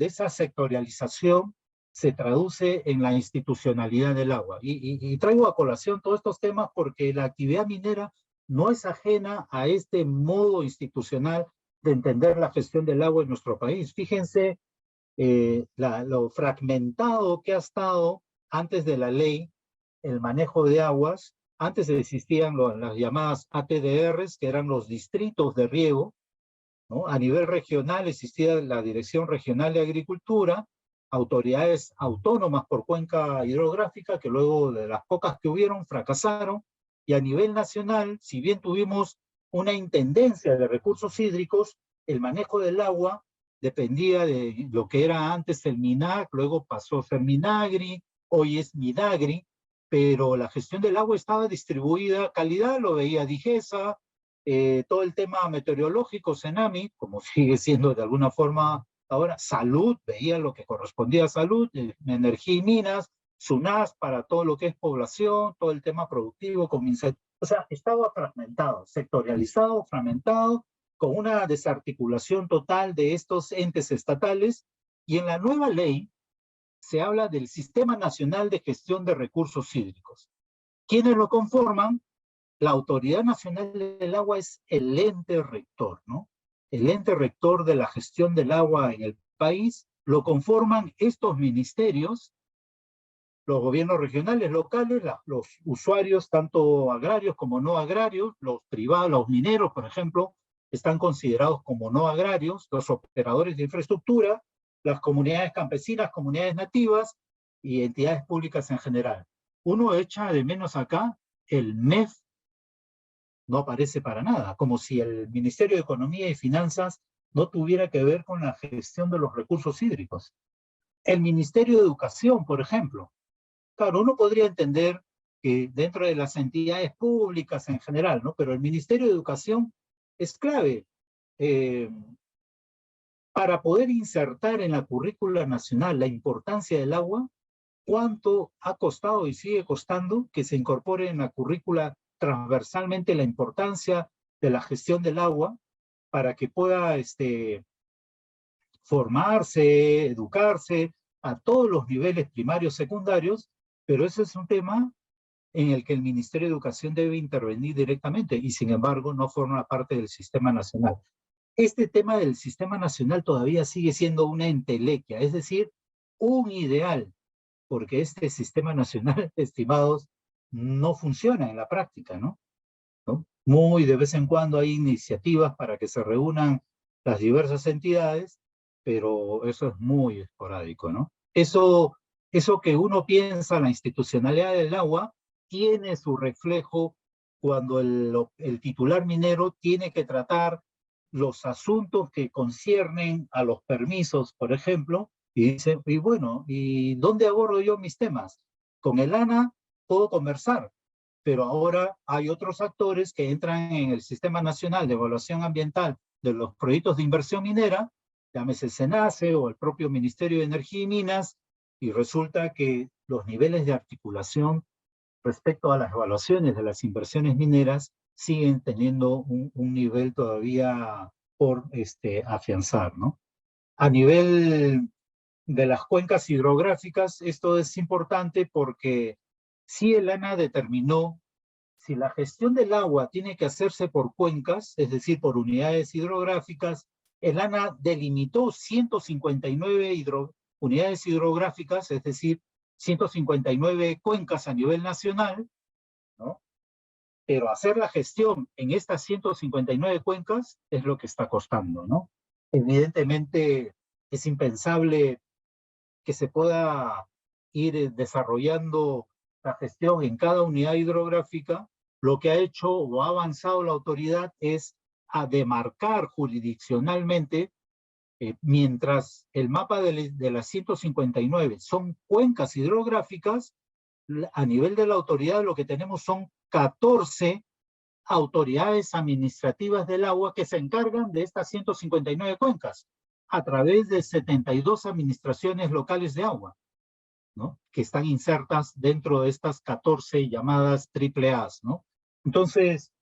esa sectorialización se traduce en la institucionalidad del agua. Y traigo a colación todos estos temas porque la actividad minera no es ajena a este modo institucional de entender la gestión del agua en nuestro país. Fíjense lo fragmentado que ha estado antes de la ley el manejo de aguas. Antes existían las llamadas ATDRs, que eran los distritos de riego, ¿no? A nivel regional existía la Dirección Regional de Agricultura, autoridades autónomas por cuenca hidrográfica, que luego de las pocas que hubieron fracasaron, y a nivel nacional, si bien tuvimos una intendencia de recursos hídricos, el manejo del agua dependía de lo que era antes el MINAC, luego pasó a ser MINAGRI, hoy es MIDAGRI, pero la gestión del agua estaba distribuida, calidad lo veía DIGESA, todo el tema meteorológico, CENAMI, como sigue siendo de alguna forma ahora, salud, veía lo que correspondía a salud, energía y minas, SUNAS para todo lo que es población, todo el tema productivo, o sea, estaba fragmentado, sectorializado, fragmentado, con una desarticulación total de estos entes estatales Y en la nueva ley se habla del Sistema Nacional de Gestión de Recursos Hídricos. ¿Quiénes lo conforman? La Autoridad Nacional del Agua es el ente rector, ¿no? El ente rector de la gestión del agua en el país lo conforman estos ministerios, los gobiernos regionales, locales, los usuarios, tanto agrarios como no agrarios, los privados, los mineros, por ejemplo, están considerados como no agrarios, los operadores de infraestructura, las comunidades campesinas, comunidades nativas y entidades públicas en general. Uno echa de menos acá el MEF, no aparece para nada, como si el Ministerio de Economía y Finanzas no tuviera que ver con la gestión de los recursos hídricos. El Ministerio de Educación, por ejemplo. Claro, uno podría entender que dentro de las entidades públicas en general, ¿no? Pero el Ministerio de Educación es clave para poder insertar en la currícula nacional la importancia del agua. ¿Cuánto ha costado y sigue costando que se incorpore en la currícula transversalmente la importancia de la gestión del agua para que pueda formarse, educarse a todos los niveles primarios, secundarios? Pero ese es un tema en el que el Ministerio de Educación debe intervenir directamente y sin embargo no forma parte del sistema nacional. Este tema del sistema nacional todavía sigue siendo una entelequia, es decir, un ideal, porque este sistema nacional, estimados, no funciona en la práctica, ¿no? Muy de vez en cuando hay iniciativas para que se reúnan las diversas entidades, pero eso es muy esporádico, ¿no? Eso que uno piensa, la institucionalidad del agua, tiene su reflejo cuando el titular minero tiene que tratar los asuntos que conciernen a los permisos, por ejemplo, y dice, y bueno, ¿y dónde abordo yo mis temas? Con el ANA puedo conversar, pero ahora hay otros actores que entran en el Sistema Nacional de Evaluación Ambiental de los proyectos de inversión minera, llámese SENACE o el propio Ministerio de Energía y Minas, y resulta que los niveles de articulación respecto a las evaluaciones de las inversiones mineras siguen teniendo un nivel todavía por afianzar, ¿no? A nivel de las cuencas hidrográficas, esto es importante porque si el ANA determinó si la gestión del agua tiene que hacerse por cuencas, es decir, por unidades hidrográficas, el ANA delimitó 159 unidades hidrográficas, es decir, 159 cuencas a nivel nacional, ¿no? Pero hacer la gestión en estas 159 cuencas es lo que está costando, ¿no? Evidentemente es impensable que se pueda ir desarrollando la gestión en cada unidad hidrográfica. Lo que ha hecho o ha avanzado la autoridad es a demarcar jurisdiccionalmente, mientras el mapa de las 159 son cuencas hidrográficas, a nivel de la autoridad lo que tenemos son 14 autoridades administrativas del agua que se encargan de estas 159 cuencas a través de 72 administraciones locales de agua, ¿no? Que están insertas dentro de estas 14 llamadas AAAs, ¿no? Entonces,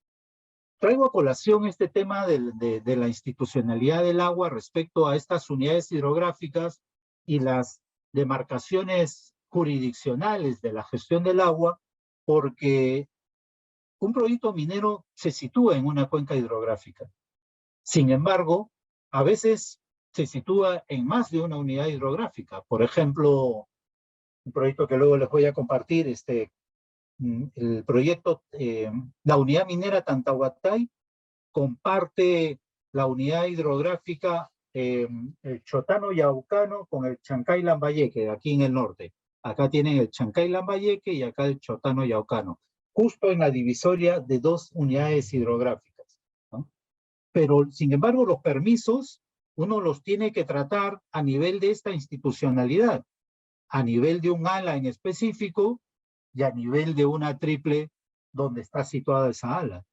traigo a colación este tema de la institucionalidad del agua respecto a estas unidades hidrográficas y las demarcaciones jurisdiccionales de la gestión del agua, porque un proyecto minero se sitúa en una cuenca hidrográfica. Sin embargo, a veces se sitúa en más de una unidad hidrográfica. Por ejemplo, un proyecto que luego les voy a compartir, el proyecto, la unidad minera Tantahuatay comparte la unidad hidrográfica el Chotano Yaucano con el Chancay Lambayeque, aquí en el norte. Acá tienen el Chancay Lambayeque y acá el Chotano Yaucano, justo en la divisoria de dos unidades hidrográficas, ¿no? Pero, sin embargo, los permisos uno los tiene que tratar a nivel de esta institucionalidad, a nivel de un ala en específico y a nivel de una triple donde está situada esa ala,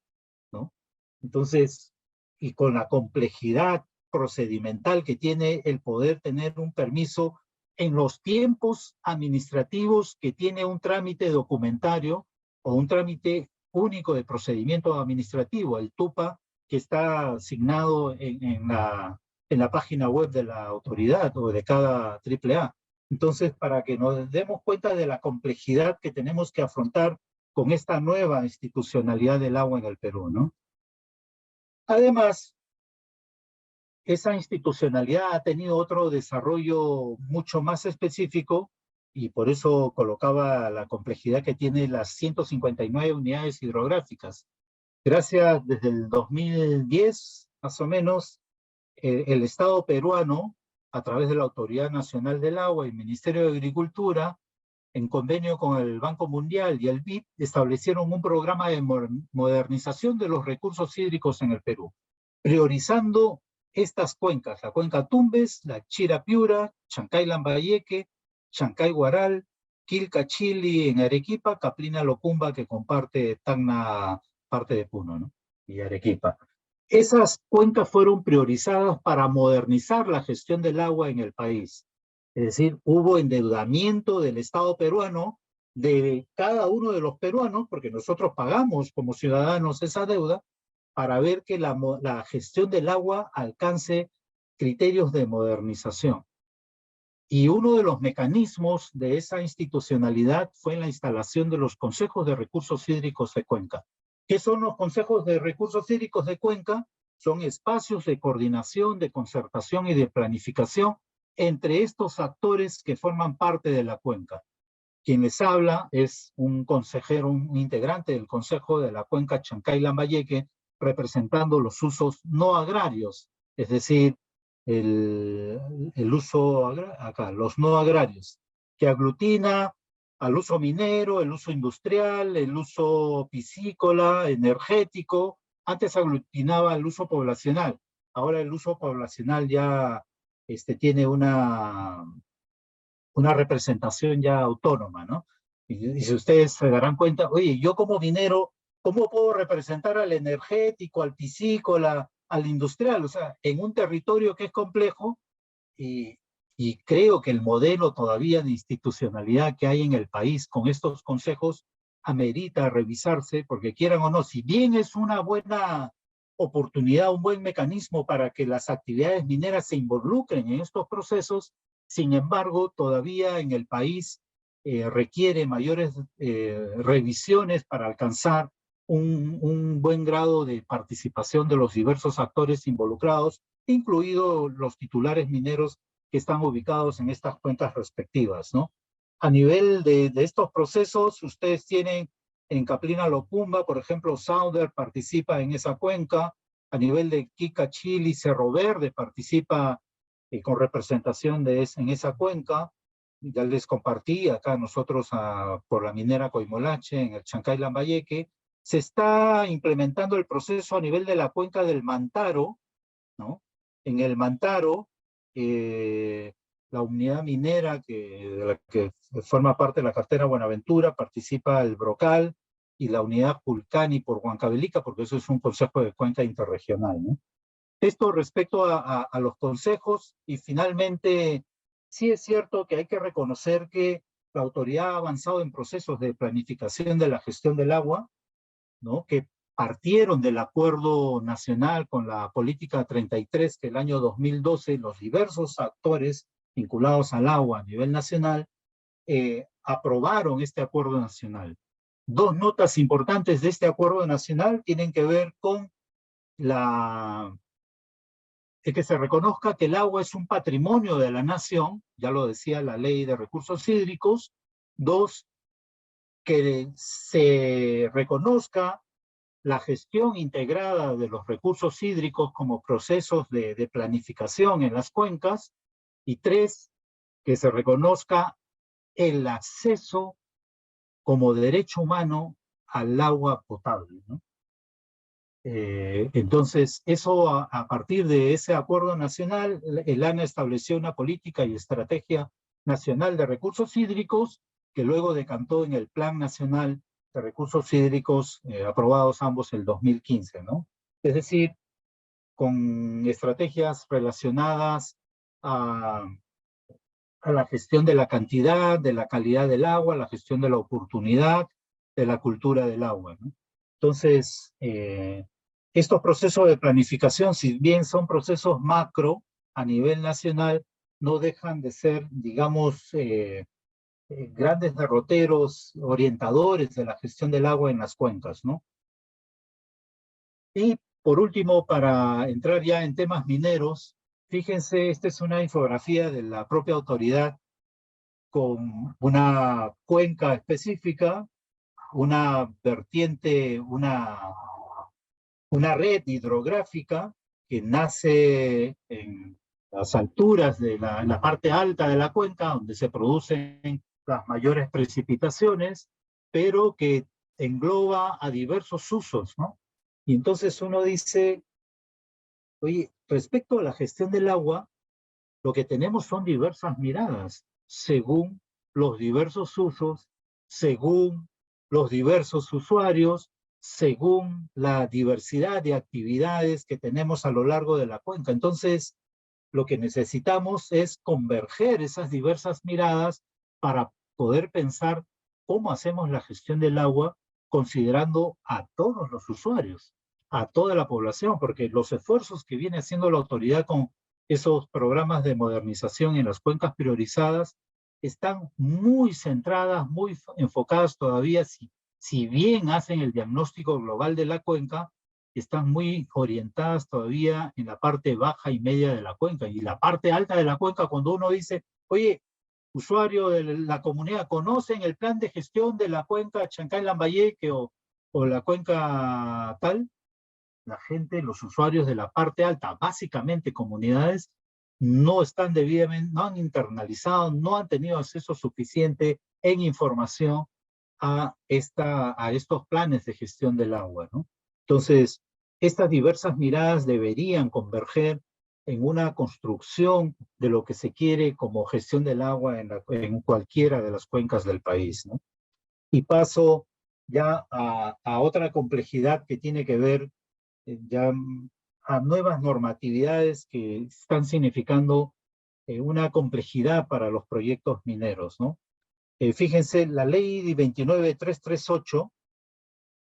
¿no? Entonces, y con la complejidad procedimental que tiene el poder tener un permiso en los tiempos administrativos que tiene un trámite documentario o un trámite único de procedimiento administrativo, el TUPA, que está asignado en la en la página web de la autoridad o de cada AAA. Entonces, para que nos demos cuenta de la complejidad que tenemos que afrontar con esta nueva institucionalidad del agua en el Perú, ¿no? Además, esa institucionalidad ha tenido otro desarrollo mucho más específico y por eso colocaba la complejidad que tiene las 159 unidades hidrográficas. Gracias, desde el 2010, más o menos, el Estado peruano, a través de la Autoridad Nacional del Agua y el Ministerio de Agricultura, en convenio con el Banco Mundial y el BID, establecieron un programa de modernización de los recursos hídricos en el Perú, priorizando estas cuencas, la cuenca Tumbes, la Chira-Piura, Chancay-Lambayeque, Chancay-Huaral, Quilca-Chili en Arequipa, Caplina-Locumba, que comparte Tacna, parte de Puno, ¿no? Y Arequipa. Esas cuencas fueron priorizadas para modernizar la gestión del agua en el país. Es decir, hubo endeudamiento del Estado peruano, de cada uno de los peruanos, porque nosotros pagamos como ciudadanos esa deuda, para ver que la gestión del agua alcance criterios de modernización. Y uno de los mecanismos de esa institucionalidad fue la instalación de los consejos de recursos hídricos de Cuenca. ¿Qué son los consejos de recursos hídricos de Cuenca? Son espacios de coordinación, de concertación y de planificación entre estos actores que forman parte de la cuenca. Quien les habla es un consejero, un integrante del Consejo de la Cuenca Chancay-Lambayeque, representando los usos no agrarios, es decir, el uso acá, los no agrarios, que aglutina al uso minero, el uso industrial, el uso piscícola, energético. Antes aglutinaba el uso poblacional, ahora el uso poblacional ya tiene una representación ya autónoma, ¿no? Y si ustedes se darán cuenta, oye, yo como minero, ¿cómo puedo representar al energético, al piscícola, al industrial? O sea, en un territorio que es complejo, y creo que el modelo todavía de institucionalidad que hay en el país con estos consejos amerita revisarse, porque quieran o no, si bien es una buena oportunidad, un buen mecanismo para que las actividades mineras se involucren en estos procesos, sin embargo, todavía en el país requiere mayores revisiones para alcanzar un buen grado de participación de los diversos actores involucrados, incluidos los titulares mineros que están ubicados en estas cuencas respectivas, ¿no? A nivel de estos procesos, ustedes tienen en Caplina-Locumba, por ejemplo, Sauder participa en esa cuenca. A nivel de Quilca-Chili, Cerro Verde participa con representación en esa cuenca. Ya les compartí acá nosotros por la minera Coimolache, en el Chancay-Lambayeque. Se está implementando el proceso a nivel de la cuenca del Mantaro, ¿no? En el Mantaro, la unidad minera de la que forma parte de la cartera Buenaventura, participa el Brocal y la unidad Pulcani por Huancavelica, porque eso es un consejo de cuenca interregional, ¿no? Esto respecto a los consejos, y finalmente, sí es cierto que hay que reconocer que la autoridad ha avanzado en procesos de planificación de la gestión del agua, ¿no? Que partieron del acuerdo nacional con la política 33, que el año 2012 los diversos actores vinculados al agua a nivel nacional aprobaron este acuerdo nacional. Dos notas importantes de este acuerdo nacional tienen que ver con que se reconozca que el agua es un patrimonio de la nación, ya lo decía la Ley de Recursos Hídricos. Dos, que se reconozca la gestión integrada de los recursos hídricos como procesos de planificación en las cuencas. Y tres, que se reconozca el acceso como derecho humano al agua potable, ¿no? Entonces, eso a partir de ese acuerdo nacional, el ANA estableció una política y estrategia nacional de recursos hídricos que luego decantó en el Plan Nacional de Recursos Hídricos, aprobados ambos el 2015, ¿no? Es decir, con estrategias relacionadas a la gestión de la cantidad, de la calidad del agua, la gestión de la oportunidad, de la cultura del agua, ¿no? Entonces, estos procesos de planificación, si bien son procesos macro, a nivel nacional no dejan de ser, digamos, grandes derroteros, orientadores de la gestión del agua en las cuencas, ¿no? Y por último, para entrar ya en temas mineros, fíjense, esta es una infografía de la propia autoridad con una cuenca específica, una vertiente, una red hidrográfica que nace en las alturas de en la parte alta de la cuenca, donde se producen las mayores precipitaciones, pero que engloba a diversos usos, ¿no? Y entonces uno dice, oye, respecto a la gestión del agua, lo que tenemos son diversas miradas, según los diversos usos, según los diversos usuarios, según la diversidad de actividades que tenemos a lo largo de la cuenca. Entonces, lo que necesitamos es converger esas diversas miradas para poder pensar cómo hacemos la gestión del agua considerando a todos los usuarios, a toda la población, porque los esfuerzos que viene haciendo la autoridad con esos programas de modernización en las cuencas priorizadas están muy centradas, muy enfocadas todavía, si bien hacen el diagnóstico global de la cuenca, están muy orientadas todavía en la parte baja y media de la cuenca. Y la parte alta de la cuenca, cuando uno dice, oye, usuario de la comunidad, ¿conocen el plan de gestión de la cuenca Chancay-Lambayeque o la cuenca tal? La gente, los usuarios de la parte alta, básicamente comunidades, no están debidamente, no han internalizado, no han tenido acceso suficiente en información a estos planes de gestión del agua, ¿no? Entonces, estas diversas miradas deberían converger en una construcción de lo que se quiere como gestión del agua en cualquiera de las cuencas del país, ¿no? Y paso ya a otra complejidad que tiene que ver ya a nuevas normatividades que están significando una complejidad para los proyectos mineros, ¿no? Fíjense, la ley 29338,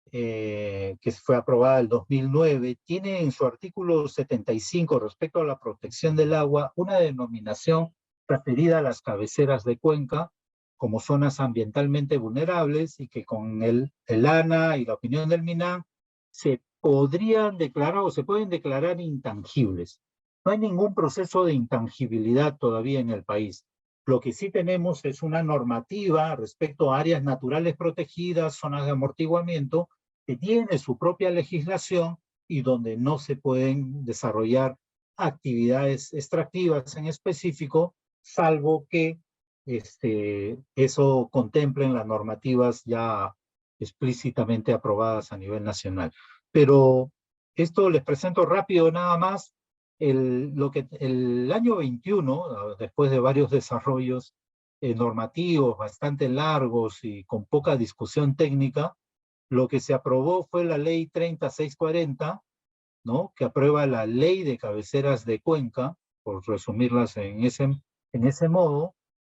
que fue aprobada en el 2009, tiene en su artículo 75 respecto a la protección del agua una denominación referida a las cabeceras de cuenca como zonas ambientalmente vulnerables y que con el ANA y la opinión del MINAM se podrían declarar o se pueden declarar intangibles. No hay ningún proceso de intangibilidad todavía en el país. Lo que sí tenemos es una normativa respecto a áreas naturales protegidas, zonas de amortiguamiento, que tiene su propia legislación y donde no se pueden desarrollar actividades extractivas en específico, salvo que eso contemplen las normativas ya explícitamente aprobadas a nivel nacional. Pero esto les presento rápido nada más. El año 21, después de varios desarrollos normativos bastante largos y con poca discusión técnica, lo que se aprobó fue la ley 3640, ¿no? Que aprueba la ley de cabeceras de cuenca, por resumirlas en ese modo,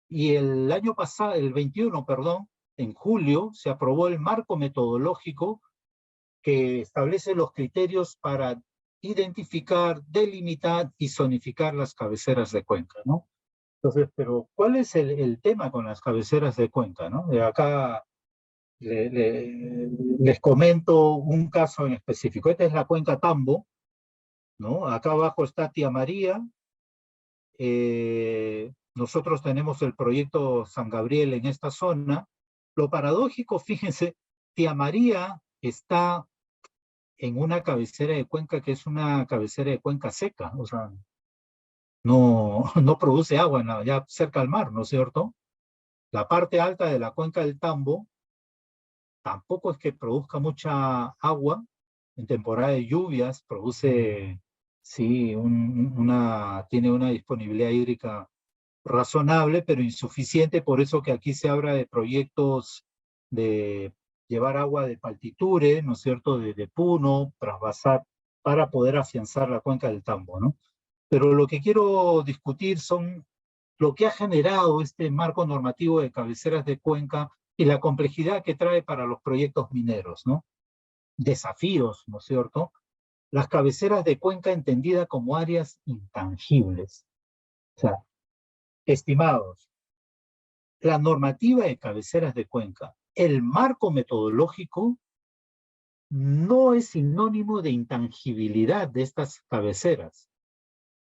y el año pasado, el 21, perdón, en julio, se aprobó el marco metodológico que establece los criterios para identificar, delimitar y zonificar las cabeceras de cuenca, ¿no? Entonces, pero ¿cuál es el tema con las cabeceras de cuenca, no? De acá les comento un caso en específico. Esta es la cuenca Tambo, ¿no? Acá abajo está Tía María. Nosotros tenemos el proyecto San Gabriel en esta zona. Lo paradójico, fíjense, Tía María está en una cabecera de cuenca que es una cabecera de cuenca seca, o sea, no, no produce agua ya cerca al mar, ¿no es cierto? La parte alta de la cuenca del Tambo tampoco es que produzca mucha agua. En temporada de lluvias produce, sí, tiene una disponibilidad hídrica razonable, pero insuficiente, por eso que aquí se habla de proyectos de llevar agua de Paltiture, ¿no es cierto?, de Puno, trasvasar, para poder afianzar la cuenca del Tambo, ¿no? Pero lo que quiero discutir son lo que ha generado este marco normativo de cabeceras de cuenca y la complejidad que trae para los proyectos mineros, ¿no? Desafíos, ¿no es cierto? las cabeceras de cuenca entendidas como áreas intangibles. O sea, estimados, la normativa de cabeceras de cuenca, el marco metodológico no es sinónimo de intangibilidad de estas cabeceras.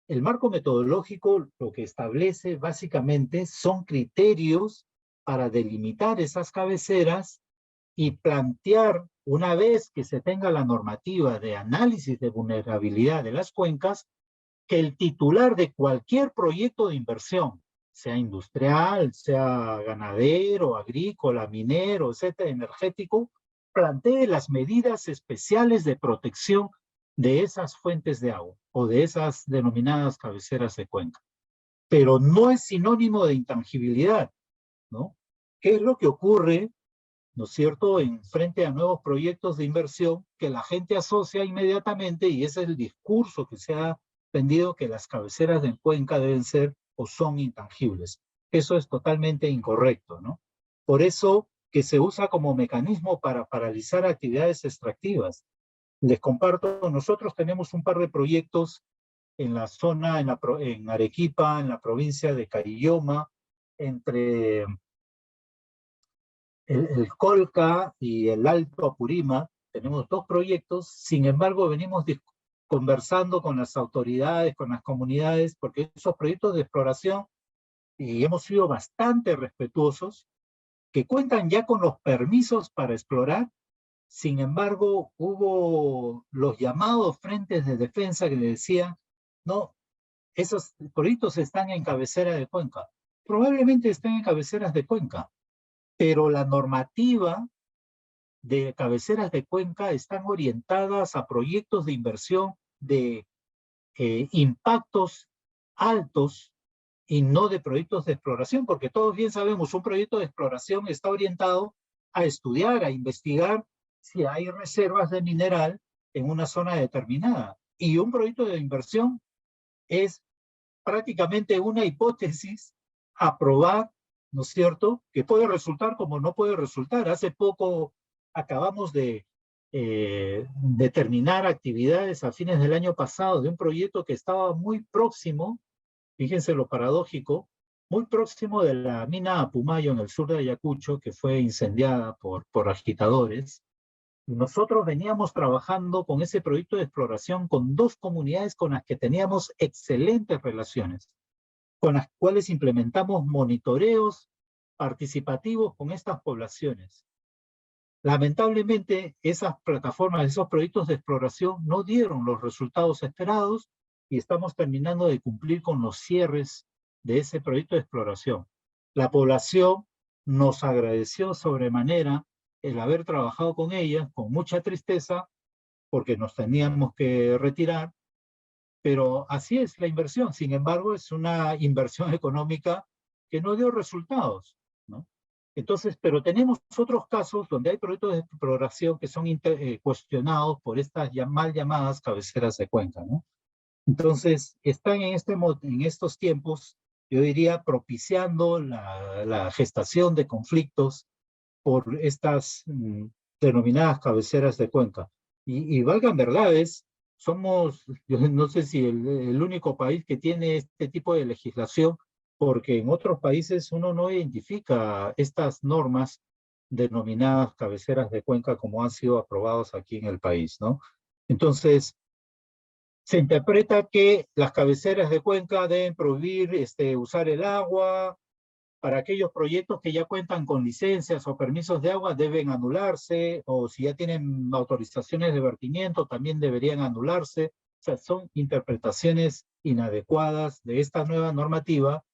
El marco metodológico lo que establece básicamente son criterios para delimitar esas cabeceras y plantear, una vez que se tenga la normativa de análisis de vulnerabilidad de las cuencas, que el titular de cualquier proyecto de inversión, sea industrial, sea ganadero, agrícola, minero, etcétera, energético, plantee las medidas especiales de protección de esas fuentes de agua o de esas denominadas cabeceras de cuenca. Pero no es sinónimo de intangibilidad, ¿no? ¿Qué es lo que ocurre, no es cierto, en frente a nuevos proyectos de inversión que la gente asocia inmediatamente, y ese es el discurso que se ha vendido, que las cabeceras de cuenca deben ser o son intangibles? Eso es totalmente incorrecto, ¿no? Por eso que se usa como mecanismo para paralizar actividades extractivas. Les comparto, nosotros tenemos un par de proyectos en la zona, en Arequipa, en la provincia de Carilloma, entre el Colca y el Alto Apurima. Tenemos dos proyectos, sin embargo venimos conversando con las autoridades, con las comunidades, porque esos proyectos de exploración, y hemos sido bastante respetuosos, que cuentan ya con los permisos para explorar. Sin embargo, hubo los llamados frentes de defensa que decían, no, esos proyectos están en cabecera de cuenca. Probablemente estén en cabeceras de cuenca, pero la normativa de cabeceras de cuenca están orientadas a proyectos de inversión de impactos altos y no de proyectos de exploración, porque todos bien sabemos, un proyecto de exploración está orientado a estudiar, a investigar si hay reservas de mineral en una zona determinada. Y un proyecto de inversión es prácticamente una hipótesis a probar, ¿no es cierto?, que puede resultar como no puede resultar. Hace poco acabamos de determinar actividades a fines del año pasado de un proyecto que estaba muy próximo, fíjense lo paradójico, muy próximo de la mina Apumayo en el sur de Ayacucho, que fue incendiada por agitadores. Nosotros veníamos trabajando con ese proyecto de exploración con dos comunidades con las que teníamos excelentes relaciones, con las cuales implementamos monitoreos participativos con estas poblaciones. Lamentablemente, esas plataformas, esos proyectos de exploración no dieron los resultados esperados y estamos terminando de cumplir con los cierres de ese proyecto de exploración. La población nos agradeció sobremanera el haber trabajado con ellas, con mucha tristeza, porque nos teníamos que retirar, pero así es la inversión. Sin embargo, es una inversión económica que no dio resultados, ¿no? Entonces, pero tenemos otros casos donde hay proyectos de exploración que son cuestionados por estas mal llamadas cabeceras de cuenca, ¿no? Entonces, están en estos tiempos, yo diría, propiciando la gestación de conflictos por estas denominadas cabeceras de cuenca. Y valgan verdades, somos, yo no sé si el único país que tiene este tipo de legislación, porque en otros países uno no identifica estas normas denominadas cabeceras de cuenca como han sido aprobados aquí en el país, ¿no? Entonces, se interpreta que las cabeceras de cuenca deben prohibir usar el agua. Para aquellos proyectos que ya cuentan con licencias o permisos de agua deben anularse, o si ya tienen autorizaciones de vertimiento también deberían anularse. O sea, son interpretaciones inadecuadas de esta nueva normativa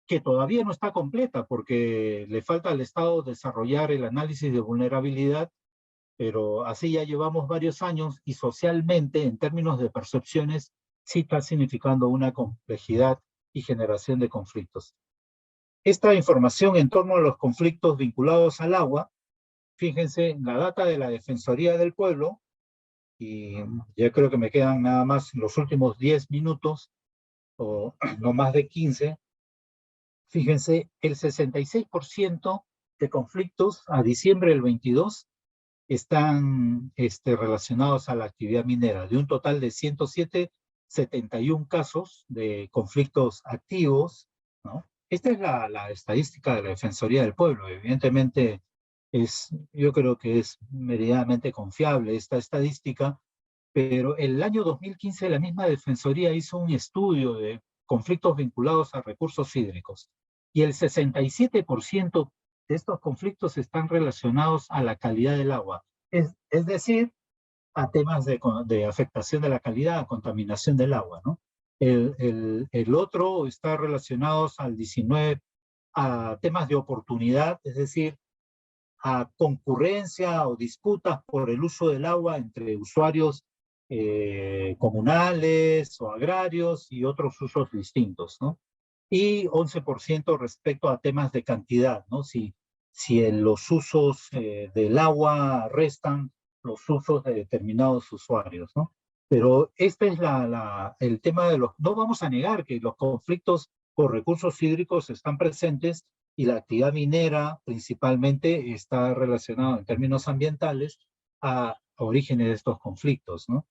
que todavía no está completa porque le falta al Estado desarrollar el análisis de vulnerabilidad, pero así ya llevamos varios años y socialmente, en términos de percepciones, sí está significando una complejidad y generación de conflictos. Esta información en torno a los conflictos vinculados al agua, fíjense, la data de la Defensoría del Pueblo, y ya creo que me quedan nada más los últimos 10 minutos, o no más de 15, fíjense, el 66% de conflictos a diciembre del 22 están relacionados a la actividad minera. De un total de 107, 71 casos de conflictos activos, ¿no? Esta es la estadística de la Defensoría del Pueblo. Evidentemente, yo creo que es medianamente confiable esta estadística, pero el año 2015 la misma Defensoría hizo un estudio de conflictos vinculados a recursos hídricos y el 67% de estos conflictos están relacionados a la calidad del agua, es decir, a temas de afectación de la calidad, contaminación del agua, ¿no? El otro está relacionado al 19 a temas de oportunidad, es decir, a concurrencia o disputas por el uso del agua entre usuarios comunales o agrarios y otros usos distintos, ¿no? Y 11% respecto a temas de cantidad, ¿no? Si en los usos del agua restan los usos de determinados usuarios, ¿no? Pero este es el tema de los... No vamos a negar que los conflictos por recursos hídricos están presentes y la actividad minera principalmente está relacionada en términos ambientales a orígenes de estos conflictos, ¿no?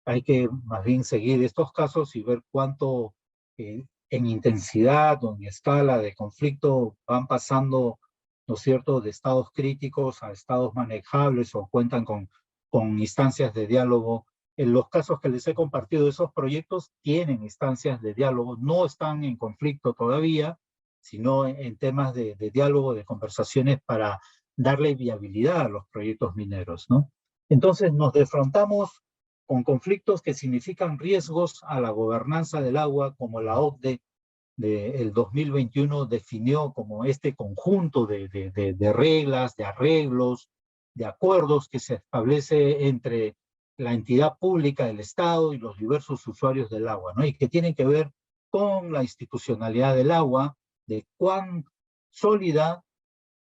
Hay que más bien seguir estos casos y ver cuánto en intensidad o en escala de conflicto van pasando, ¿no es cierto?, de estados críticos a estados manejables o cuentan con instancias de diálogo. En los casos que les he compartido, esos proyectos tienen instancias de diálogo, no están en conflicto todavía, sino en temas de diálogo, de conversaciones para darle viabilidad a los proyectos mineros, ¿no? Entonces nos defrontamos con conflictos que significan riesgos a la gobernanza del agua, como la OCDE del 2021 definió como este conjunto de reglas, de arreglos, de acuerdos que se establece entre la entidad pública del Estado y los diversos usuarios del agua, ¿no? Y que tienen que ver con la institucionalidad del agua, de cuán sólida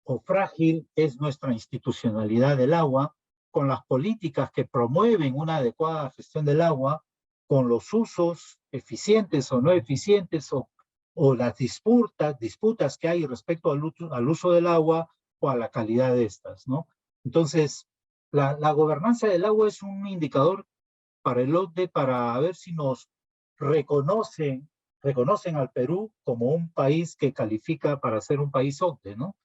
o frágil es nuestra institucionalidad del agua, con las políticas que promueven una adecuada gestión del agua, con los usos eficientes o no eficientes, o las disputas que hay respecto al uso del agua o a la calidad de estas, ¿no? Entonces, la gobernanza del agua es un indicador para el OCDE para ver si nos reconocen al Perú como un país que califica para ser un país OCDE, ¿no?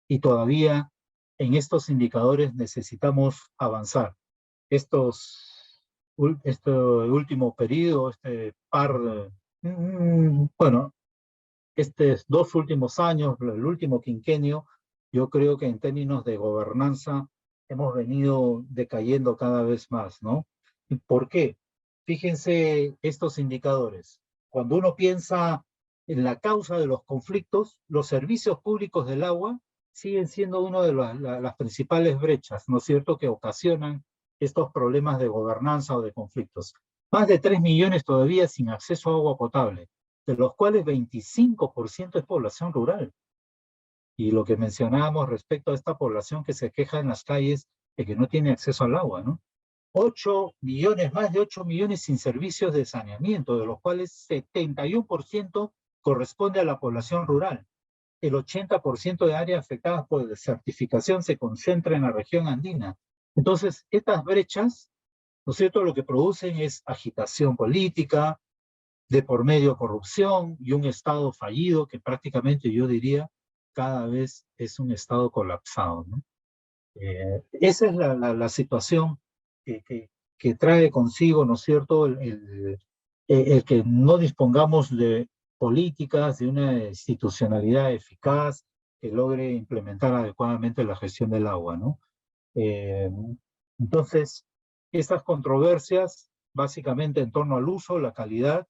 Y todavía en estos indicadores necesitamos avanzar. Este último periodo, bueno, estos 2 últimos años, el último quinquenio, yo creo que en términos de gobernanza hemos venido decayendo cada vez más, ¿no? ¿Y por qué? Fíjense estos indicadores. Cuando uno piensa en la causa de los conflictos, los servicios públicos del agua siguen siendo una de las principales brechas, ¿no es cierto?, que ocasionan estos problemas de gobernanza o de conflictos. Más de 3 millones todavía sin acceso a agua potable, de los cuales 25% es población rural. Y lo que mencionábamos respecto a esta población que se queja en las calles de que no tiene acceso al agua, ¿no? 8 millones, más de 8 millones sin servicios de saneamiento, de los cuales 71% corresponde a la población rural. El 80% de áreas afectadas por desertificación se concentra en la región andina. Entonces, estas brechas, ¿no es cierto?, lo que producen es agitación política, de por medio corrupción y un Estado fallido que prácticamente yo diría cada vez es un Estado colapsado, ¿no? Esa es la situación que trae consigo, ¿no es cierto?, el que no dispongamos de políticas, de una institucionalidad eficaz que logre implementar adecuadamente la gestión del agua, ¿no? Eh, entonces, estas controversias, básicamente en torno al uso, la calidad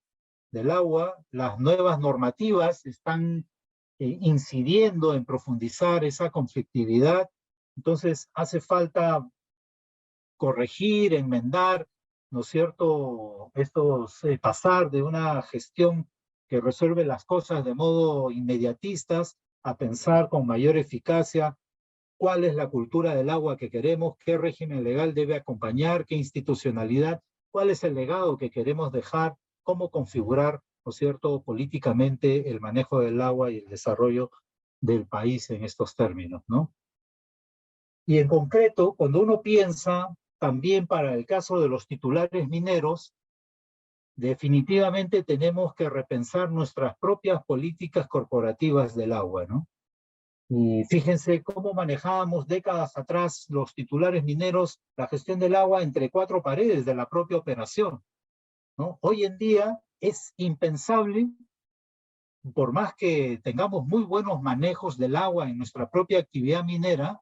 del agua, las nuevas normativas están incidiendo en profundizar esa conflictividad. Entonces hace falta corregir, enmendar, ¿no es cierto?, pasar de una gestión que resuelve las cosas de modo inmediatistas a pensar con mayor eficacia cuál es la cultura del agua que queremos, qué régimen legal debe acompañar, qué institucionalidad, cuál es el legado que queremos dejar, cómo configurar, ¿no es cierto?, políticamente el manejo del agua y el desarrollo del país en estos términos, ¿no? Y en concreto, cuando uno piensa también para el caso de los titulares mineros, definitivamente tenemos que repensar nuestras propias políticas corporativas del agua, ¿no? Y fíjense cómo manejábamos décadas atrás los titulares mineros la gestión del agua entre cuatro paredes de la propia operación, ¿no? Hoy en día es impensable, por más que tengamos muy buenos manejos del agua en nuestra propia actividad minera,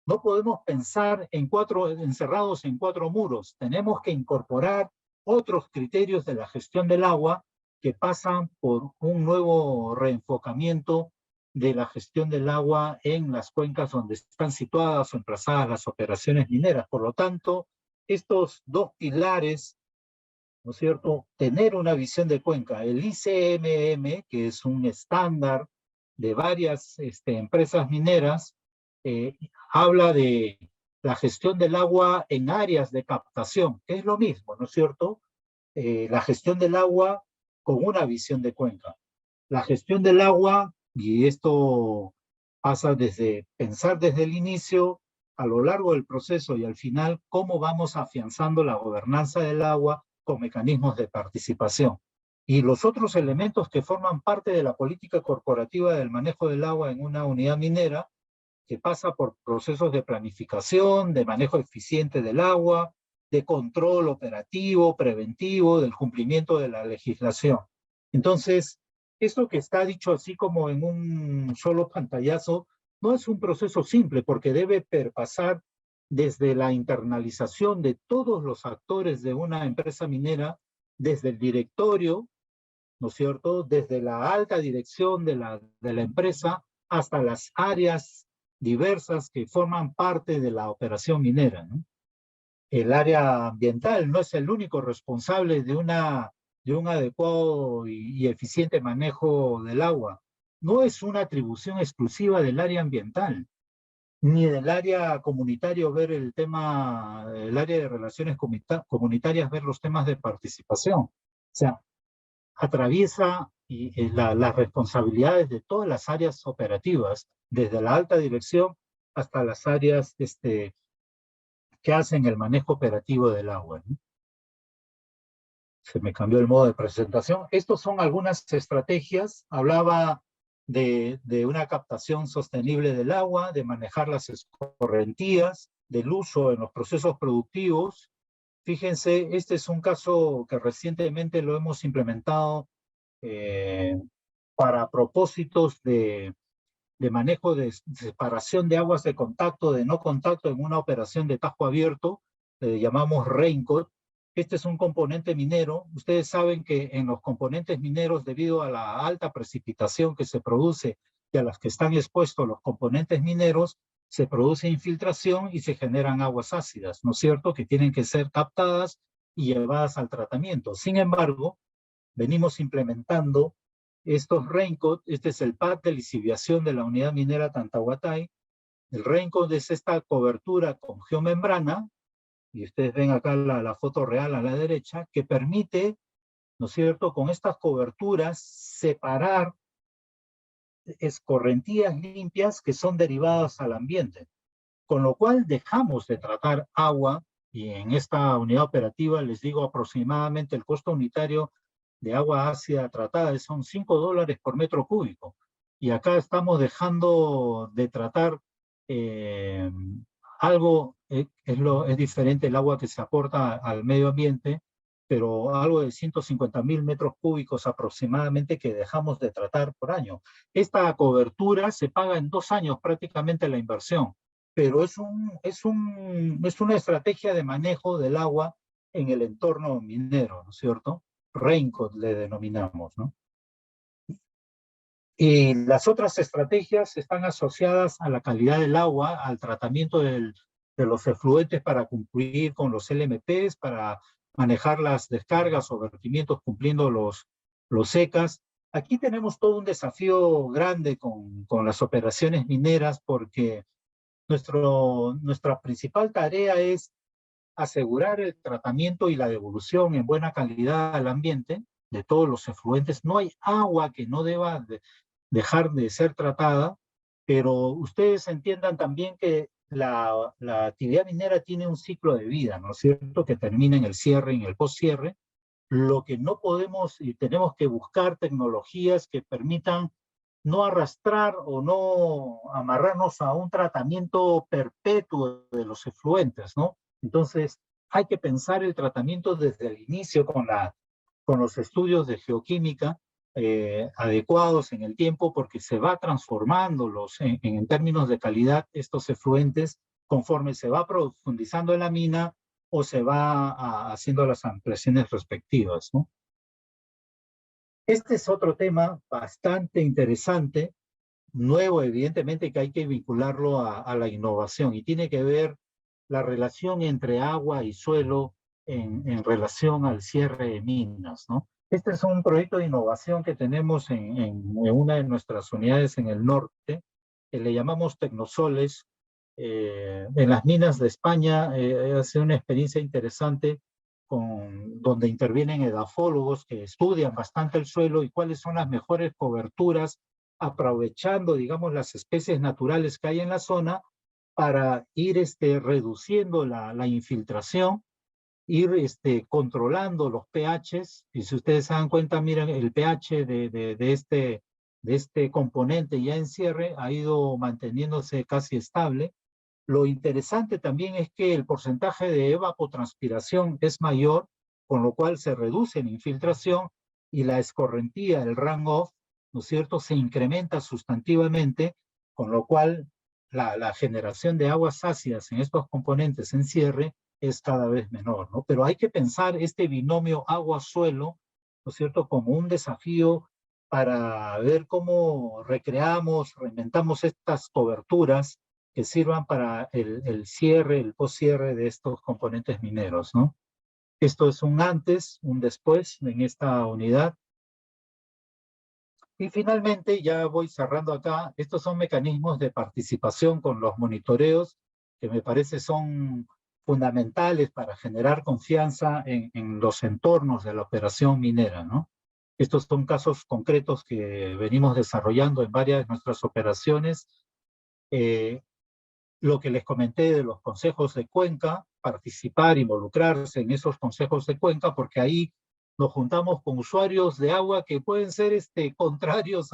no podemos pensar encerrados en cuatro muros. Tenemos que incorporar otros criterios de la gestión del agua que pasan por un nuevo reenfocamiento de la gestión del agua en las cuencas donde están situadas o emplazadas las operaciones mineras. Por lo tanto, estos dos pilares, ¿no es cierto? Tener una visión de cuenca. El ICMM, que es un estándar de varias empresas mineras, habla de la gestión del agua en áreas de captación, que es lo mismo, ¿no es cierto? La gestión del agua con una visión de cuenca. La gestión del agua, y esto pasa desde pensar desde el inicio, a lo largo del proceso y al final, cómo vamos afianzando la gobernanza del agua con mecanismos de participación. Y los otros elementos que forman parte de la política corporativa del manejo del agua en una unidad minera, que pasa por procesos de planificación, de manejo eficiente del agua, de control operativo, preventivo, del cumplimiento de la legislación. Entonces, esto que está dicho así como en un solo pantallazo, no es un proceso simple porque debe perpasar desde la internalización de todos los actores de una empresa minera, desde el directorio, ¿no es cierto?, desde la alta dirección de la empresa hasta las áreas diversas que forman parte de la operación minera, ¿no? El área ambiental no es el único responsable de un adecuado y eficiente manejo del agua. No es una atribución exclusiva del área ambiental, ni del área comunitario ver el área de relaciones comunitarias ver los temas de participación. O sea, atraviesa las responsabilidades de todas las áreas operativas, desde la alta dirección hasta las áreas que hacen el manejo operativo del agua, ¿no? Se me cambió el modo de presentación. Estos son algunas estrategias. Hablaba de una captación sostenible del agua, de manejar las escorrentías, del uso en los procesos productivos. Fíjense, este es un caso que recientemente lo hemos implementado para propósitos de manejo de separación de aguas de contacto, de no contacto en una operación de tajo abierto, llamamos Raincoat. Este es un componente minero. Ustedes saben que en los componentes mineros, debido a la alta precipitación que se produce y a las que están expuestos los componentes mineros, se produce infiltración y se generan aguas ácidas, ¿no es cierto?, que tienen que ser captadas y llevadas al tratamiento. Sin embargo, venimos implementando estos Raincoat. Este es el pad de lisiviación de la unidad minera Tantahuatay. El Raincoat es esta cobertura con geomembrana, y ustedes ven acá la foto real a la derecha, que permite, ¿no es cierto?, con estas coberturas separar escorrentías limpias que son derivadas al ambiente, con lo cual dejamos de tratar agua, y en esta unidad operativa les digo aproximadamente el costo unitario de agua ácida tratada son $5 por metro cúbico. Y acá estamos dejando de tratar algo, es diferente el agua que se aporta al medio ambiente, pero algo de 150.000 metros cúbicos aproximadamente que dejamos de tratar por año. Esta cobertura se paga en 2 años prácticamente la inversión, pero es una estrategia de manejo del agua en el entorno minero, ¿no es cierto? Raincoat le denominamos, ¿no? Y las otras estrategias están asociadas a la calidad del agua, al tratamiento de los efluentes para cumplir con los LMPs, para manejar las descargas o vertimientos cumpliendo los secas. Aquí tenemos todo un desafío grande con las operaciones mineras porque nuestra principal tarea es asegurar el tratamiento y la devolución en buena calidad al ambiente de todos los efluentes. No hay agua que no deba dejar de ser tratada, pero ustedes entiendan también que la actividad minera tiene un ciclo de vida, ¿no es cierto?, que termina en el cierre, en el postcierre. Lo que no podemos y tenemos que buscar tecnologías que permitan no arrastrar o no amarrarnos a un tratamiento perpetuo de los efluentes, ¿no? Entonces, hay que pensar el tratamiento desde el inicio con los estudios de geoquímica adecuados en el tiempo, porque se va transformando en términos de calidad estos efluentes conforme se va profundizando en la mina o se va haciendo las ampliaciones respectivas, ¿no? Este es otro tema bastante interesante, nuevo evidentemente, que hay que vincularlo a la innovación, y tiene que ver la relación entre agua y suelo en relación al cierre de minas, ¿no? Este es un proyecto de innovación que tenemos en una de nuestras unidades en el norte, que le llamamos Tecnosoles. En las minas de España ha sido una experiencia interesante donde intervienen edafólogos que estudian bastante el suelo y cuáles son las mejores coberturas, aprovechando, digamos, las especies naturales que hay en la zona para ir reduciendo la infiltración, ir controlando los pHs. Y si ustedes se dan cuenta, miren, el pH de este componente ya en cierre ha ido manteniéndose casi estable. Lo interesante también es que el porcentaje de evapotranspiración es mayor, con lo cual se reduce la infiltración y la escorrentía, el runoff, ¿no es cierto?, se incrementa sustantivamente, con lo cual la generación de aguas ácidas en estos componentes en cierre es cada vez menor, ¿no? Pero hay que pensar este binomio agua-suelo, ¿no es cierto?, como un desafío para ver cómo recreamos, reinventamos estas coberturas que sirvan para el cierre, el postcierre de estos componentes mineros, ¿no? Esto es un antes, un después en esta unidad. Y finalmente, ya voy cerrando acá, estos son mecanismos de participación con los monitoreos que me parece son fundamentales para generar confianza en los entornos de la operación minera, ¿no? Estos son casos concretos que venimos desarrollando en varias de nuestras operaciones. Lo que les comenté de los consejos de cuenca, participar, involucrarse en esos consejos de cuenca, porque ahí nos juntamos con usuarios de agua que pueden ser contrarios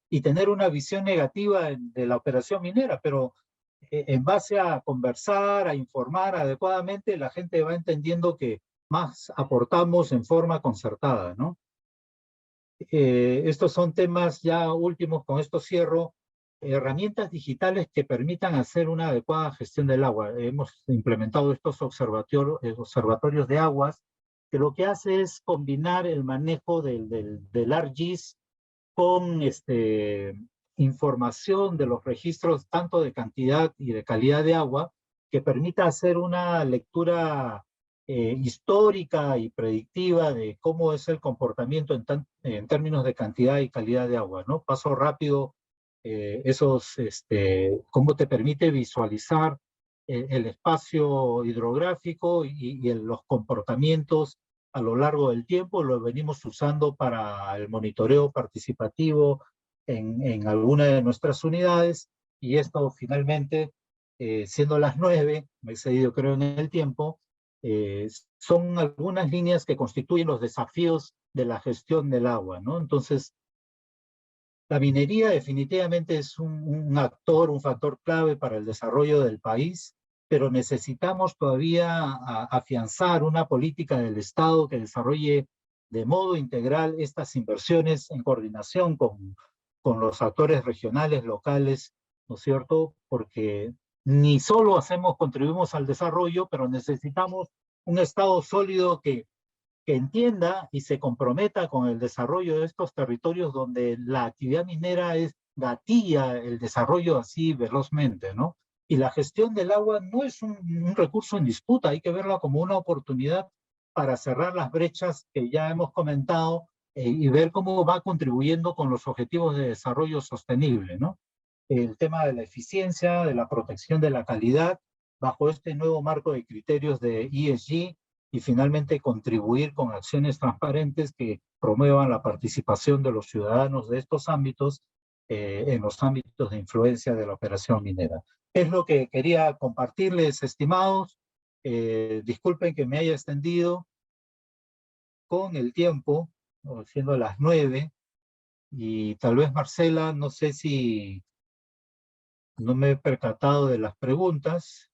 y tener una visión negativa de la operación minera, pero en base a conversar, a informar adecuadamente, la gente va entendiendo que más aportamos en forma concertada, ¿no? Estos son temas ya últimos, con esto cierro. Herramientas digitales que permitan hacer una adecuada gestión del agua. Hemos implementado estos observatorios de aguas, que lo que hace es combinar el manejo del ArcGIS con información de los registros tanto de cantidad y de calidad de agua, que permita hacer una lectura histórica y predictiva de cómo es el comportamiento en términos de cantidad y calidad de agua, ¿no? Paso rápido, cómo te permite visualizar el espacio hidrográfico y los comportamientos a lo largo del tiempo. Lo venimos usando para el monitoreo participativo en alguna de nuestras unidades, y esto finalmente, siendo las 9, me he excedido creo en el tiempo, son algunas líneas que constituyen los desafíos de la gestión del agua, ¿no? Entonces, la minería definitivamente es un factor clave para el desarrollo del país, pero necesitamos todavía afianzar una política del Estado que desarrolle de modo integral estas inversiones en coordinación con los actores regionales, locales, ¿no es cierto? Porque ni solo contribuimos al desarrollo, pero necesitamos un Estado sólido que entienda y se comprometa con el desarrollo de estos territorios donde la actividad minera gatilla el desarrollo así velozmente, ¿no? Y la gestión del agua no es un recurso en disputa, hay que verla como una oportunidad para cerrar las brechas que ya hemos comentado y ver cómo va contribuyendo con los objetivos de desarrollo sostenible, ¿no? El tema de la eficiencia, de la protección de la calidad, bajo este nuevo marco de criterios de ESG, y finalmente contribuir con acciones transparentes que promuevan la participación de los ciudadanos de estos ámbitos en los ámbitos de influencia de la operación minera. Es lo que quería compartirles, estimados. Disculpen que me haya extendido con el tiempo, siendo las 9, y tal vez Marcela, no sé si no me he percatado de las preguntas.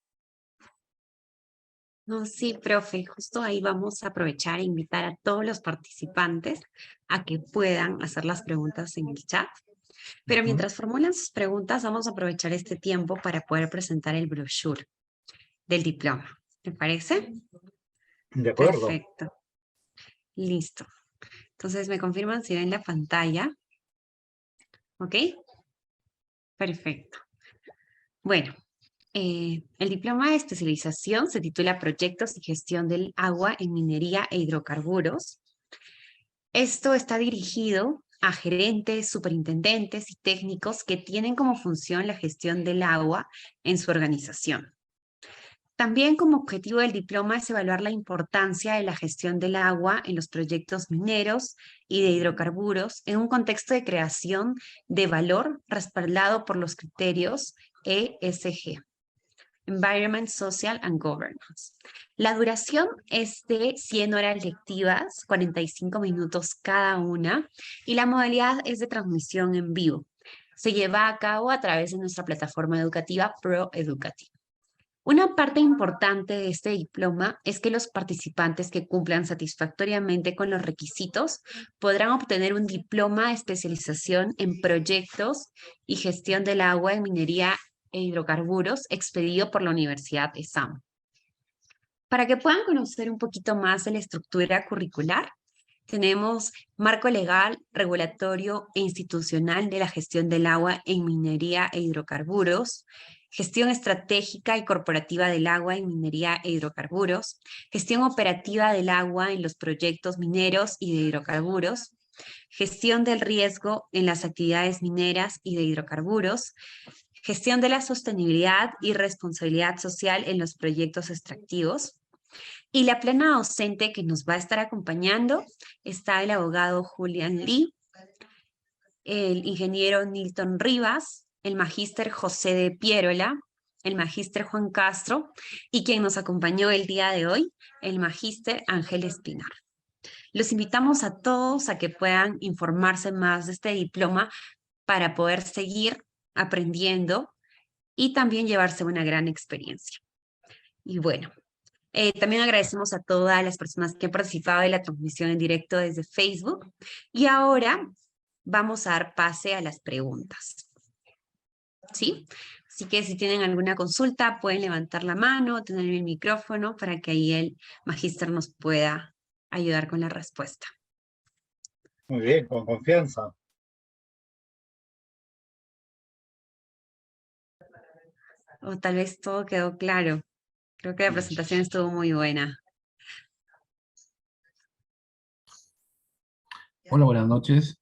No, sí, profe, justo ahí vamos a aprovechar e invitar a todos los participantes a que puedan hacer las preguntas en el chat. Pero mientras formulan sus preguntas, vamos a aprovechar este tiempo para poder presentar el brochure del diploma. ¿Te parece? De acuerdo. Perfecto. Listo. Entonces, ¿me confirman si ven la pantalla? ¿Ok? Perfecto. Bueno, el diploma de especialización se titula Proyectos y Gestión del Agua en Minería e Hidrocarburos. Esto está dirigido a gerentes, superintendentes y técnicos que tienen como función la gestión del agua en su organización. También como objetivo del diploma es evaluar la importancia de la gestión del agua en los proyectos mineros y de hidrocarburos en un contexto de creación de valor respaldado por los criterios ESG. Environment, Social and Governance. La duración es de 100 horas lectivas, 45 minutos cada una, y la modalidad es de transmisión en vivo. Se lleva a cabo a través de nuestra plataforma educativa ProEducative. Una parte importante de este diploma es que los participantes que cumplan satisfactoriamente con los requisitos podrán obtener un diploma de especialización en proyectos y gestión del agua en minería e hidrocarburos expedido por la Universidad ESAM. Para que puedan conocer un poquito más de la estructura curricular, tenemos marco legal, regulatorio e institucional de la gestión del agua en minería e hidrocarburos, gestión estratégica y corporativa del agua en minería e hidrocarburos, gestión operativa del agua en los proyectos mineros y de hidrocarburos, gestión del riesgo en las actividades mineras y de hidrocarburos, gestión de la sostenibilidad y responsabilidad social en los proyectos extractivos. Y la plana docente que nos va a estar acompañando está el abogado Julián Lee, el ingeniero Nilton Rivas, el magíster José de Pierola, el magíster Juan Castro y quien nos acompañó el día de hoy, el magíster Ángel Espinar. Los invitamos a todos a que puedan informarse más de este diploma para poder seguir aprendiendo y también llevarse una gran experiencia. Y bueno, también agradecemos a todas las personas que han participado de la transmisión en directo desde Facebook. Y ahora vamos a dar pase a las preguntas. ¿Sí? Así que si tienen alguna consulta, pueden levantar la mano, tener el micrófono para que ahí el magíster nos pueda ayudar con la respuesta. Muy bien, con confianza. O tal vez todo quedó claro. Creo que la presentación estuvo muy buena. Hola, buenas noches.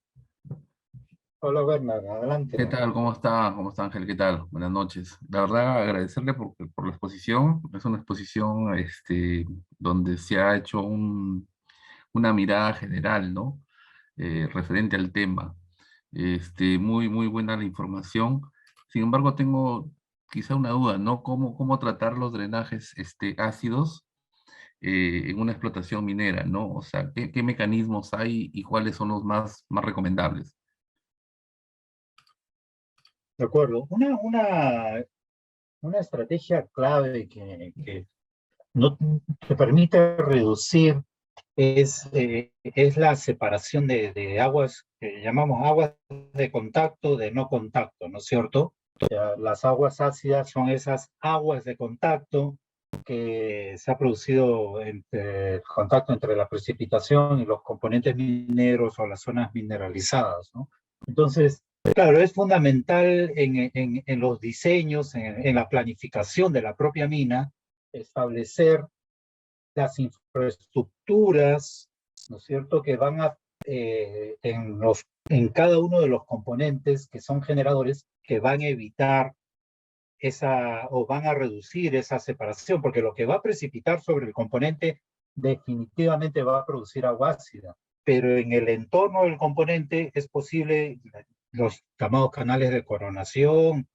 Hola, Bernard, adelante. ¿Qué tal? ¿Cómo está? ¿Cómo está, Ángel? ¿Qué tal? Buenas noches. La verdad, agradecerle por la exposición. Es una exposición donde se ha hecho una mirada general, ¿no? Referente al tema. Muy buena la información. Sin embargo, tengo quizá una duda, ¿no? ¿Cómo tratar los drenajes ácidos en una explotación minera, ¿no? O sea, ¿qué mecanismos hay y cuáles son los más recomendables? De acuerdo. Una estrategia clave que no te permite reducir es la separación de aguas que llamamos aguas de contacto, de no contacto, ¿no es cierto? O sea, las aguas ácidas son esas aguas de contacto que se ha producido entre el contacto entre la precipitación y los componentes mineros o las zonas mineralizadas, ¿no? Entonces, claro, es fundamental en los diseños, en la planificación de la propia mina, establecer las infraestructuras, ¿no es cierto?, que van a, en cada uno de los componentes que son generadores, que van a evitar o van a reducir esa separación, porque lo que va a precipitar sobre el componente definitivamente va a producir agua ácida, pero en el entorno del componente es posible los llamados canales de coronación.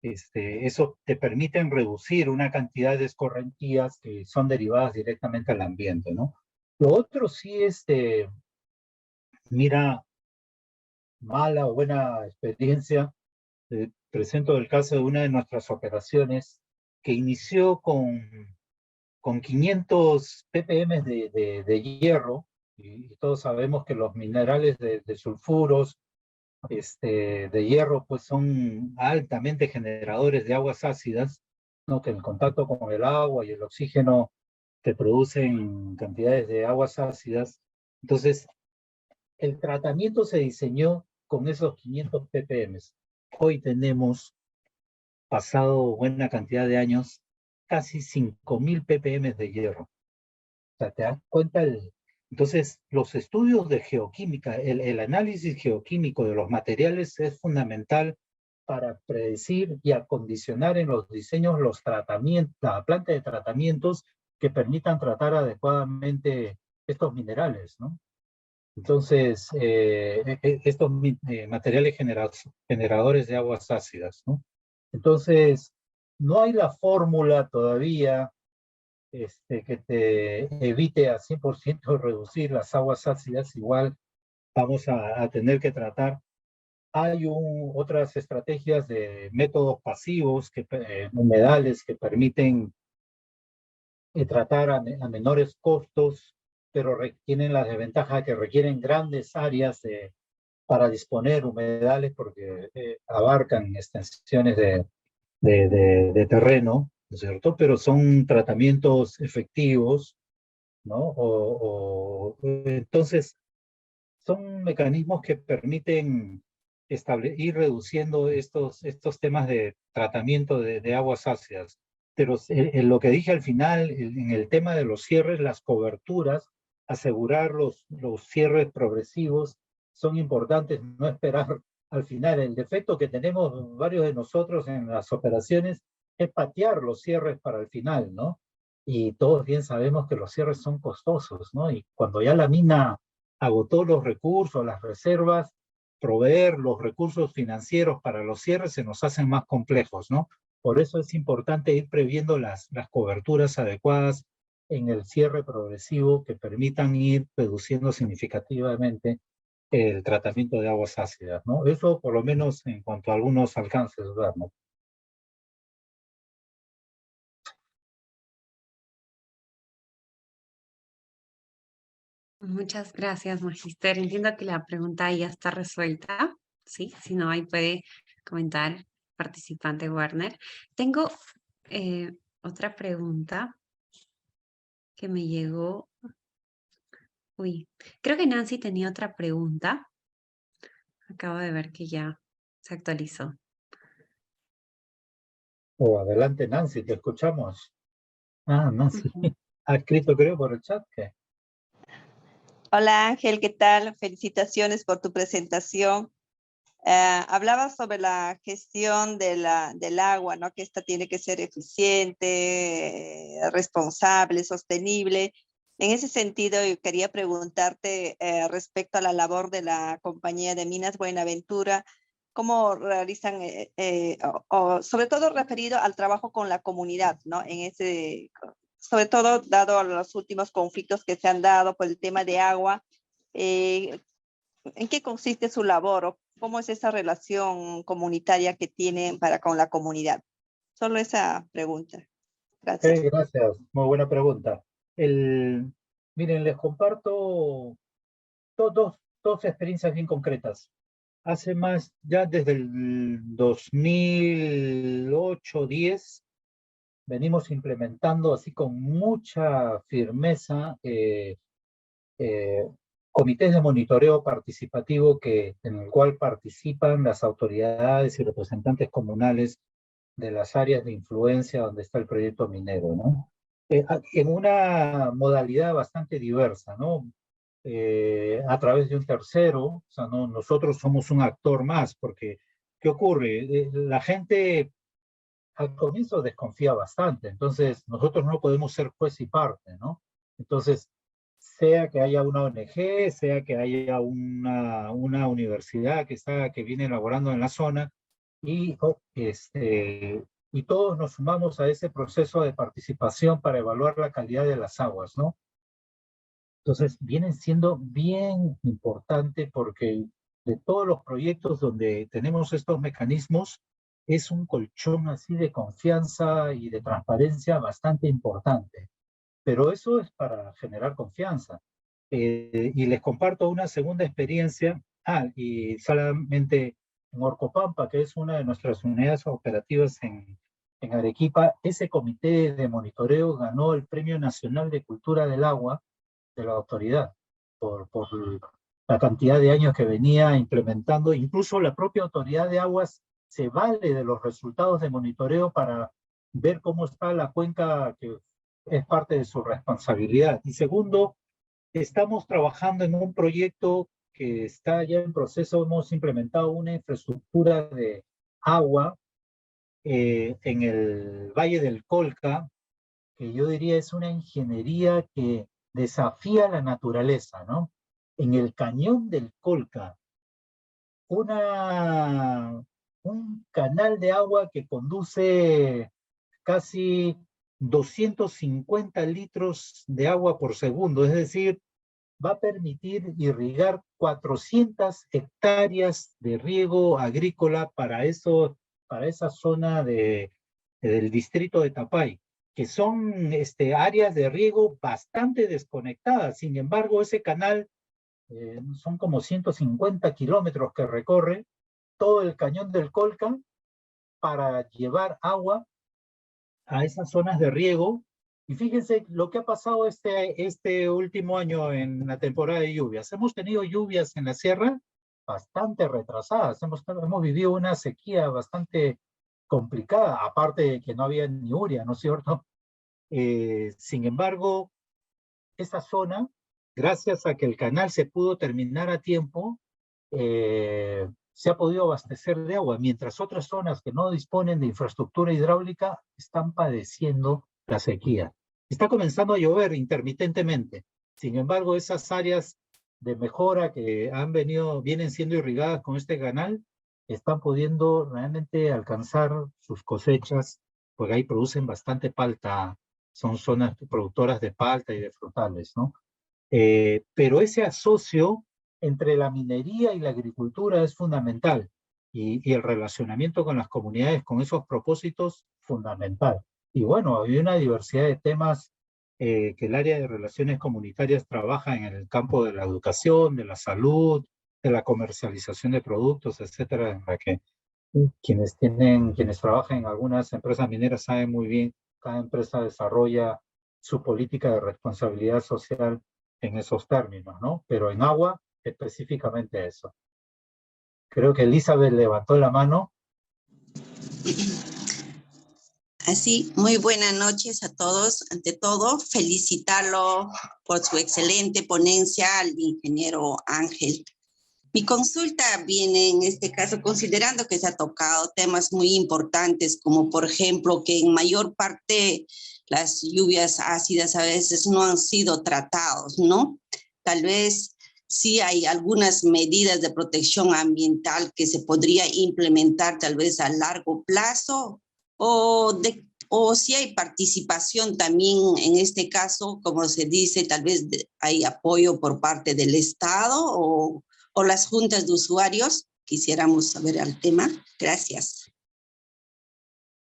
Eso te permiten reducir una cantidad de escorrentías que son derivadas directamente al ambiente, ¿no? Lo otro sí, mira, mala o buena experiencia, presento el caso de una de nuestras operaciones que inició con 500 ppm de hierro, y todos sabemos que los minerales de sulfuros, de hierro, pues son altamente generadores de aguas ácidas, ¿no? Que en contacto con el agua y el oxígeno te producen cantidades de aguas ácidas. Entonces, el tratamiento se diseñó con esos 500 ppm. Hoy tenemos, pasado buena cantidad de años, casi 5000 ppm de hierro. O sea, te das cuenta Entonces, los estudios de geoquímica, el análisis geoquímico de los materiales es fundamental para predecir y acondicionar en los diseños los tratamientos, la planta de tratamientos que permitan tratar adecuadamente estos minerales, ¿no? Entonces, estos materiales generadores de aguas ácidas, ¿no? Entonces, no hay la fórmula todavía que te evite a 100% reducir las aguas ácidas. Igual vamos a tener que tratar. Hay otras estrategias de métodos pasivos, humedales, que permiten tratar a menores costos, pero tienen la desventaja que requieren grandes áreas para disponer humedales, porque abarcan extensiones de terreno, ¿no es cierto? Pero son tratamientos efectivos, ¿no? Entonces, son mecanismos que permiten ir reduciendo estos temas de tratamiento de aguas ácidas. Pero en lo que dije al final, en el tema de los cierres, las coberturas, asegurar los cierres progresivos son importantes, no esperar al final. El defecto que tenemos varios de nosotros en las operaciones es patear los cierres para el final, ¿no? Y todos bien sabemos que los cierres son costosos, ¿no? Y cuando ya la mina agotó los recursos, las reservas, proveer los recursos financieros para los cierres se nos hacen más complejos, ¿no? Por eso es importante ir previendo las coberturas adecuadas en el cierre progresivo que permitan ir reduciendo significativamente el tratamiento de aguas ácidas, ¿no? Eso por lo menos en cuanto a algunos alcances, ¿no? Muchas gracias, Magister. Entiendo que la pregunta ya está resuelta, ¿sí? Si no, ahí puede comentar participante Warner. Tengo otra pregunta que me llegó. Uy, creo que Nancy tenía otra pregunta. Acabo de ver que ya se actualizó. Adelante, Nancy, te escuchamos. Nancy, Ujú. ha escrito creo por el chat que... Hola Ángel, ¿qué tal? Felicitaciones por tu presentación. Hablabas sobre la gestión del agua, ¿no? Que esta tiene que ser eficiente, responsable, sostenible. En ese sentido, yo quería preguntarte respecto a la labor de la Compañía de Minas Buenaventura, ¿cómo realizan, o sobre todo referido al trabajo con la comunidad, ¿no? Sobre todo dado a los últimos conflictos que se han dado por el tema de agua, eh, ¿en qué consiste su labor o cómo es esa relación comunitaria que tienen para con la comunidad? Solo esa pregunta. Gracias. Gracias, muy buena pregunta. Miren, les comparto dos experiencias bien concretas. Hace más, ya desde el 2008-10, venimos implementando así con mucha firmeza comités de monitoreo participativo en el cual participan las autoridades y representantes comunales de las áreas de influencia donde está el proyecto minero, ¿no? En una modalidad bastante diversa, ¿no? A través de un tercero, o sea, no, nosotros somos un actor más, porque, ¿qué ocurre? La gente al comienzo desconfía bastante, entonces nosotros no podemos ser juez y parte, ¿no? Entonces, sea que haya una ONG, sea que haya una universidad que viene elaborando en la zona, y, y todos nos sumamos a ese proceso de participación para evaluar la calidad de las aguas, ¿no? Entonces, vienen siendo bien importante porque de todos los proyectos donde tenemos estos mecanismos, es un colchón así de confianza y de transparencia bastante importante. Pero eso es para generar confianza. Y les comparto una segunda experiencia. Y solamente en Orcopampa, que es una de nuestras unidades operativas en Arequipa, ese comité de monitoreo ganó el Premio Nacional de Cultura del Agua de la autoridad por la cantidad de años que venía implementando. Incluso la propia autoridad de aguas se vale de los resultados de monitoreo para ver cómo está la cuenca, que es parte de su responsabilidad. Y segundo, estamos trabajando en un proyecto que está ya en proceso. Hemos implementado una infraestructura de agua en el Valle del Colca, que yo diría es una ingeniería que desafía la naturaleza, ¿no? En el cañón del Colca, un canal de agua que conduce casi 250 litros de agua por segundo, es decir, va a permitir irrigar 400 hectáreas de riego agrícola para esa zona del distrito de Tapay, que son áreas de riego bastante desconectadas. Sin embargo, ese canal son como 150 kilómetros que recorre todo el cañón del Colca para llevar agua a esas zonas de riego. Y fíjense lo que ha pasado este último año en la temporada de lluvias. Hemos tenido lluvias en la sierra bastante retrasadas. Hemos vivido una sequía bastante complicada, aparte de que no había ni lluvia, ¿no es cierto? Sin embargo, esa zona, gracias a que el canal se pudo terminar a tiempo, se ha podido abastecer de agua, mientras otras zonas que no disponen de infraestructura hidráulica están padeciendo la sequía. Está comenzando a llover intermitentemente. Sin embargo, esas áreas de mejora que vienen siendo irrigadas con este canal, están pudiendo realmente alcanzar sus cosechas, porque ahí producen bastante palta, son zonas productoras de palta y de frutales, ¿no? Pero ese asocio entre la minería y la agricultura es fundamental, y el relacionamiento con las comunidades con esos propósitos, fundamental. Y bueno, hay una diversidad de temas que el área de relaciones comunitarias trabaja en el campo de la educación, de la salud, de la comercialización de productos, etcétera, en la que quienes trabajan en algunas empresas mineras saben muy bien, cada empresa desarrolla su política de responsabilidad social en esos términos, ¿no? Pero en agua, específicamente eso. Creo que Elizabeth levantó la mano. Así, muy buenas noches a todos. Ante todo, felicitarlo por su excelente ponencia al ingeniero Ángel. Mi consulta viene en este caso considerando que se ha tocado temas muy importantes, como por ejemplo que en mayor parte las lluvias ácidas a veces no han sido tratados, ¿no? Tal vez sí hay algunas medidas de protección ambiental que se podría implementar tal vez a largo plazo, o si hay participación también en este caso, como se dice, tal vez hay apoyo por parte del Estado o las juntas de usuarios. Quisiéramos saber el tema. Gracias.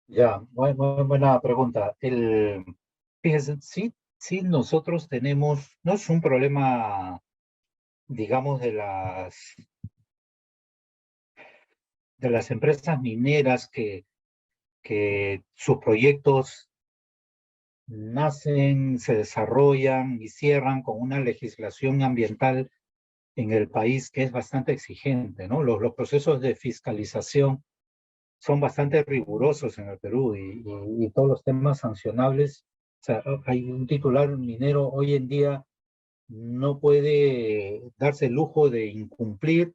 Ya, muy buena pregunta. Fíjense, sí nosotros tenemos, no es un problema, digamos, de las empresas mineras que sus proyectos nacen, se desarrollan y cierran con una legislación ambiental en el país que es bastante exigente, ¿no? Los procesos de fiscalización son bastante rigurosos en el Perú, y todos los temas sancionables. O sea, hay un titular minero hoy en día no puede darse el lujo de incumplir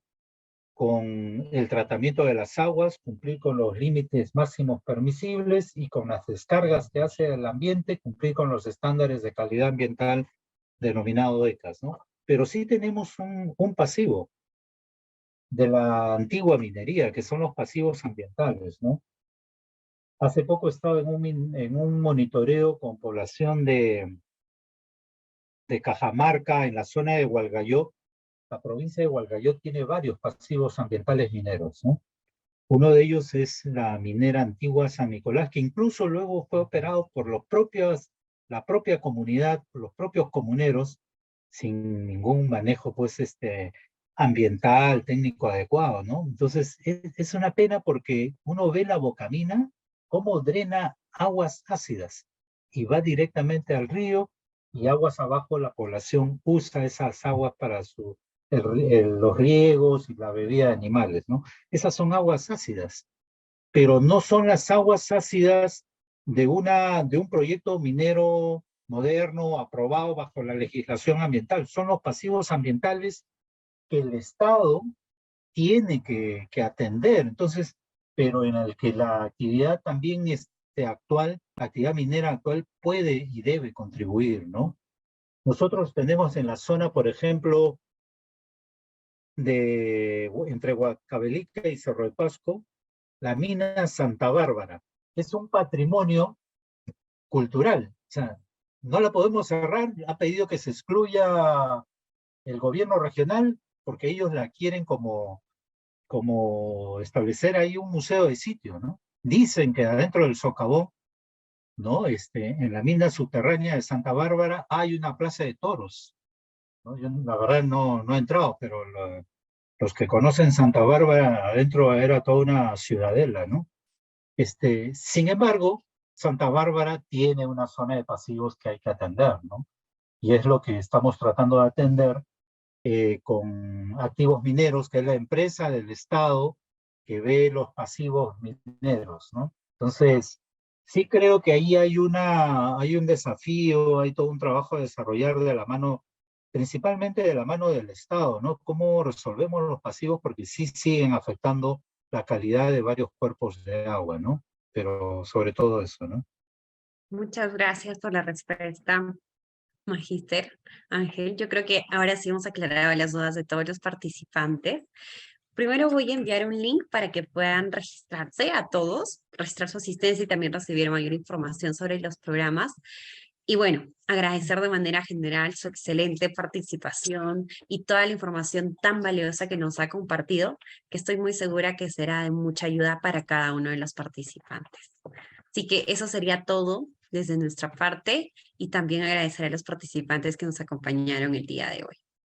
con el tratamiento de las aguas, cumplir con los límites máximos permisibles y con las descargas que hace al ambiente, cumplir con los estándares de calidad ambiental denominado ECAS, ¿no? Pero sí tenemos un pasivo de la antigua minería, que son los pasivos ambientales, ¿no? Hace poco estaba en un monitoreo con población de Cajamarca, en la zona de Hualgayoc. La provincia de Hualgayoc tiene varios pasivos ambientales mineros, ¿no? Uno de ellos es la minera antigua San Nicolás, que incluso luego fue operado por la propia comunidad, por los propios comuneros, sin ningún manejo, pues, ambiental, técnico adecuado, ¿no? Entonces, es una pena porque uno ve la Bocamina, cómo drena aguas ácidas y va directamente al río, y aguas abajo la población usa esas aguas para los riegos y la bebida de animales, ¿no? Esas son aguas ácidas, pero no son las aguas ácidas de un proyecto minero moderno aprobado bajo la legislación ambiental. Son los pasivos ambientales que el Estado tiene que atender. Entonces, pero en el que la actividad también actual, la actividad minera actual puede y debe contribuir, ¿no? Nosotros tenemos en la zona, por ejemplo, entre Huancavelica y Cerro de Pasco, la mina Santa Bárbara. Es un patrimonio cultural. O sea, no la podemos cerrar. Ha pedido que se excluya el gobierno regional porque ellos la quieren como establecer ahí un museo de sitio, ¿no? Dicen que adentro del socavón, ¿no? En la mina subterránea de Santa Bárbara hay una plaza de toros, ¿no? Yo la verdad no he entrado, pero los que conocen Santa Bárbara, adentro era toda una ciudadela, ¿no? Sin embargo, Santa Bárbara tiene una zona de pasivos que hay que atender, ¿no? Y es lo que estamos tratando de atender con Activos Mineros, que es la empresa del Estado que ve los pasivos mineros, ¿no? Entonces, sí creo que ahí hay un desafío, hay todo un trabajo a desarrollar de la mano, principalmente de la mano del Estado, ¿no? ¿Cómo resolvemos los pasivos? Porque sí siguen afectando la calidad de varios cuerpos de agua, ¿no? Pero sobre todo eso, ¿no? Muchas gracias por la respuesta, Magíster Ángel. Yo creo que ahora sí hemos aclarado las dudas de todos los participantes. Primero voy a enviar un link para que puedan registrarse a todos, registrar su asistencia y también recibir mayor información sobre los programas. Y bueno, agradecer de manera general su excelente participación y toda la información tan valiosa que nos ha compartido, que estoy muy segura que será de mucha ayuda para cada uno de los participantes. Así que eso sería todo desde nuestra parte y también agradecer a los participantes que nos acompañaron el día de hoy.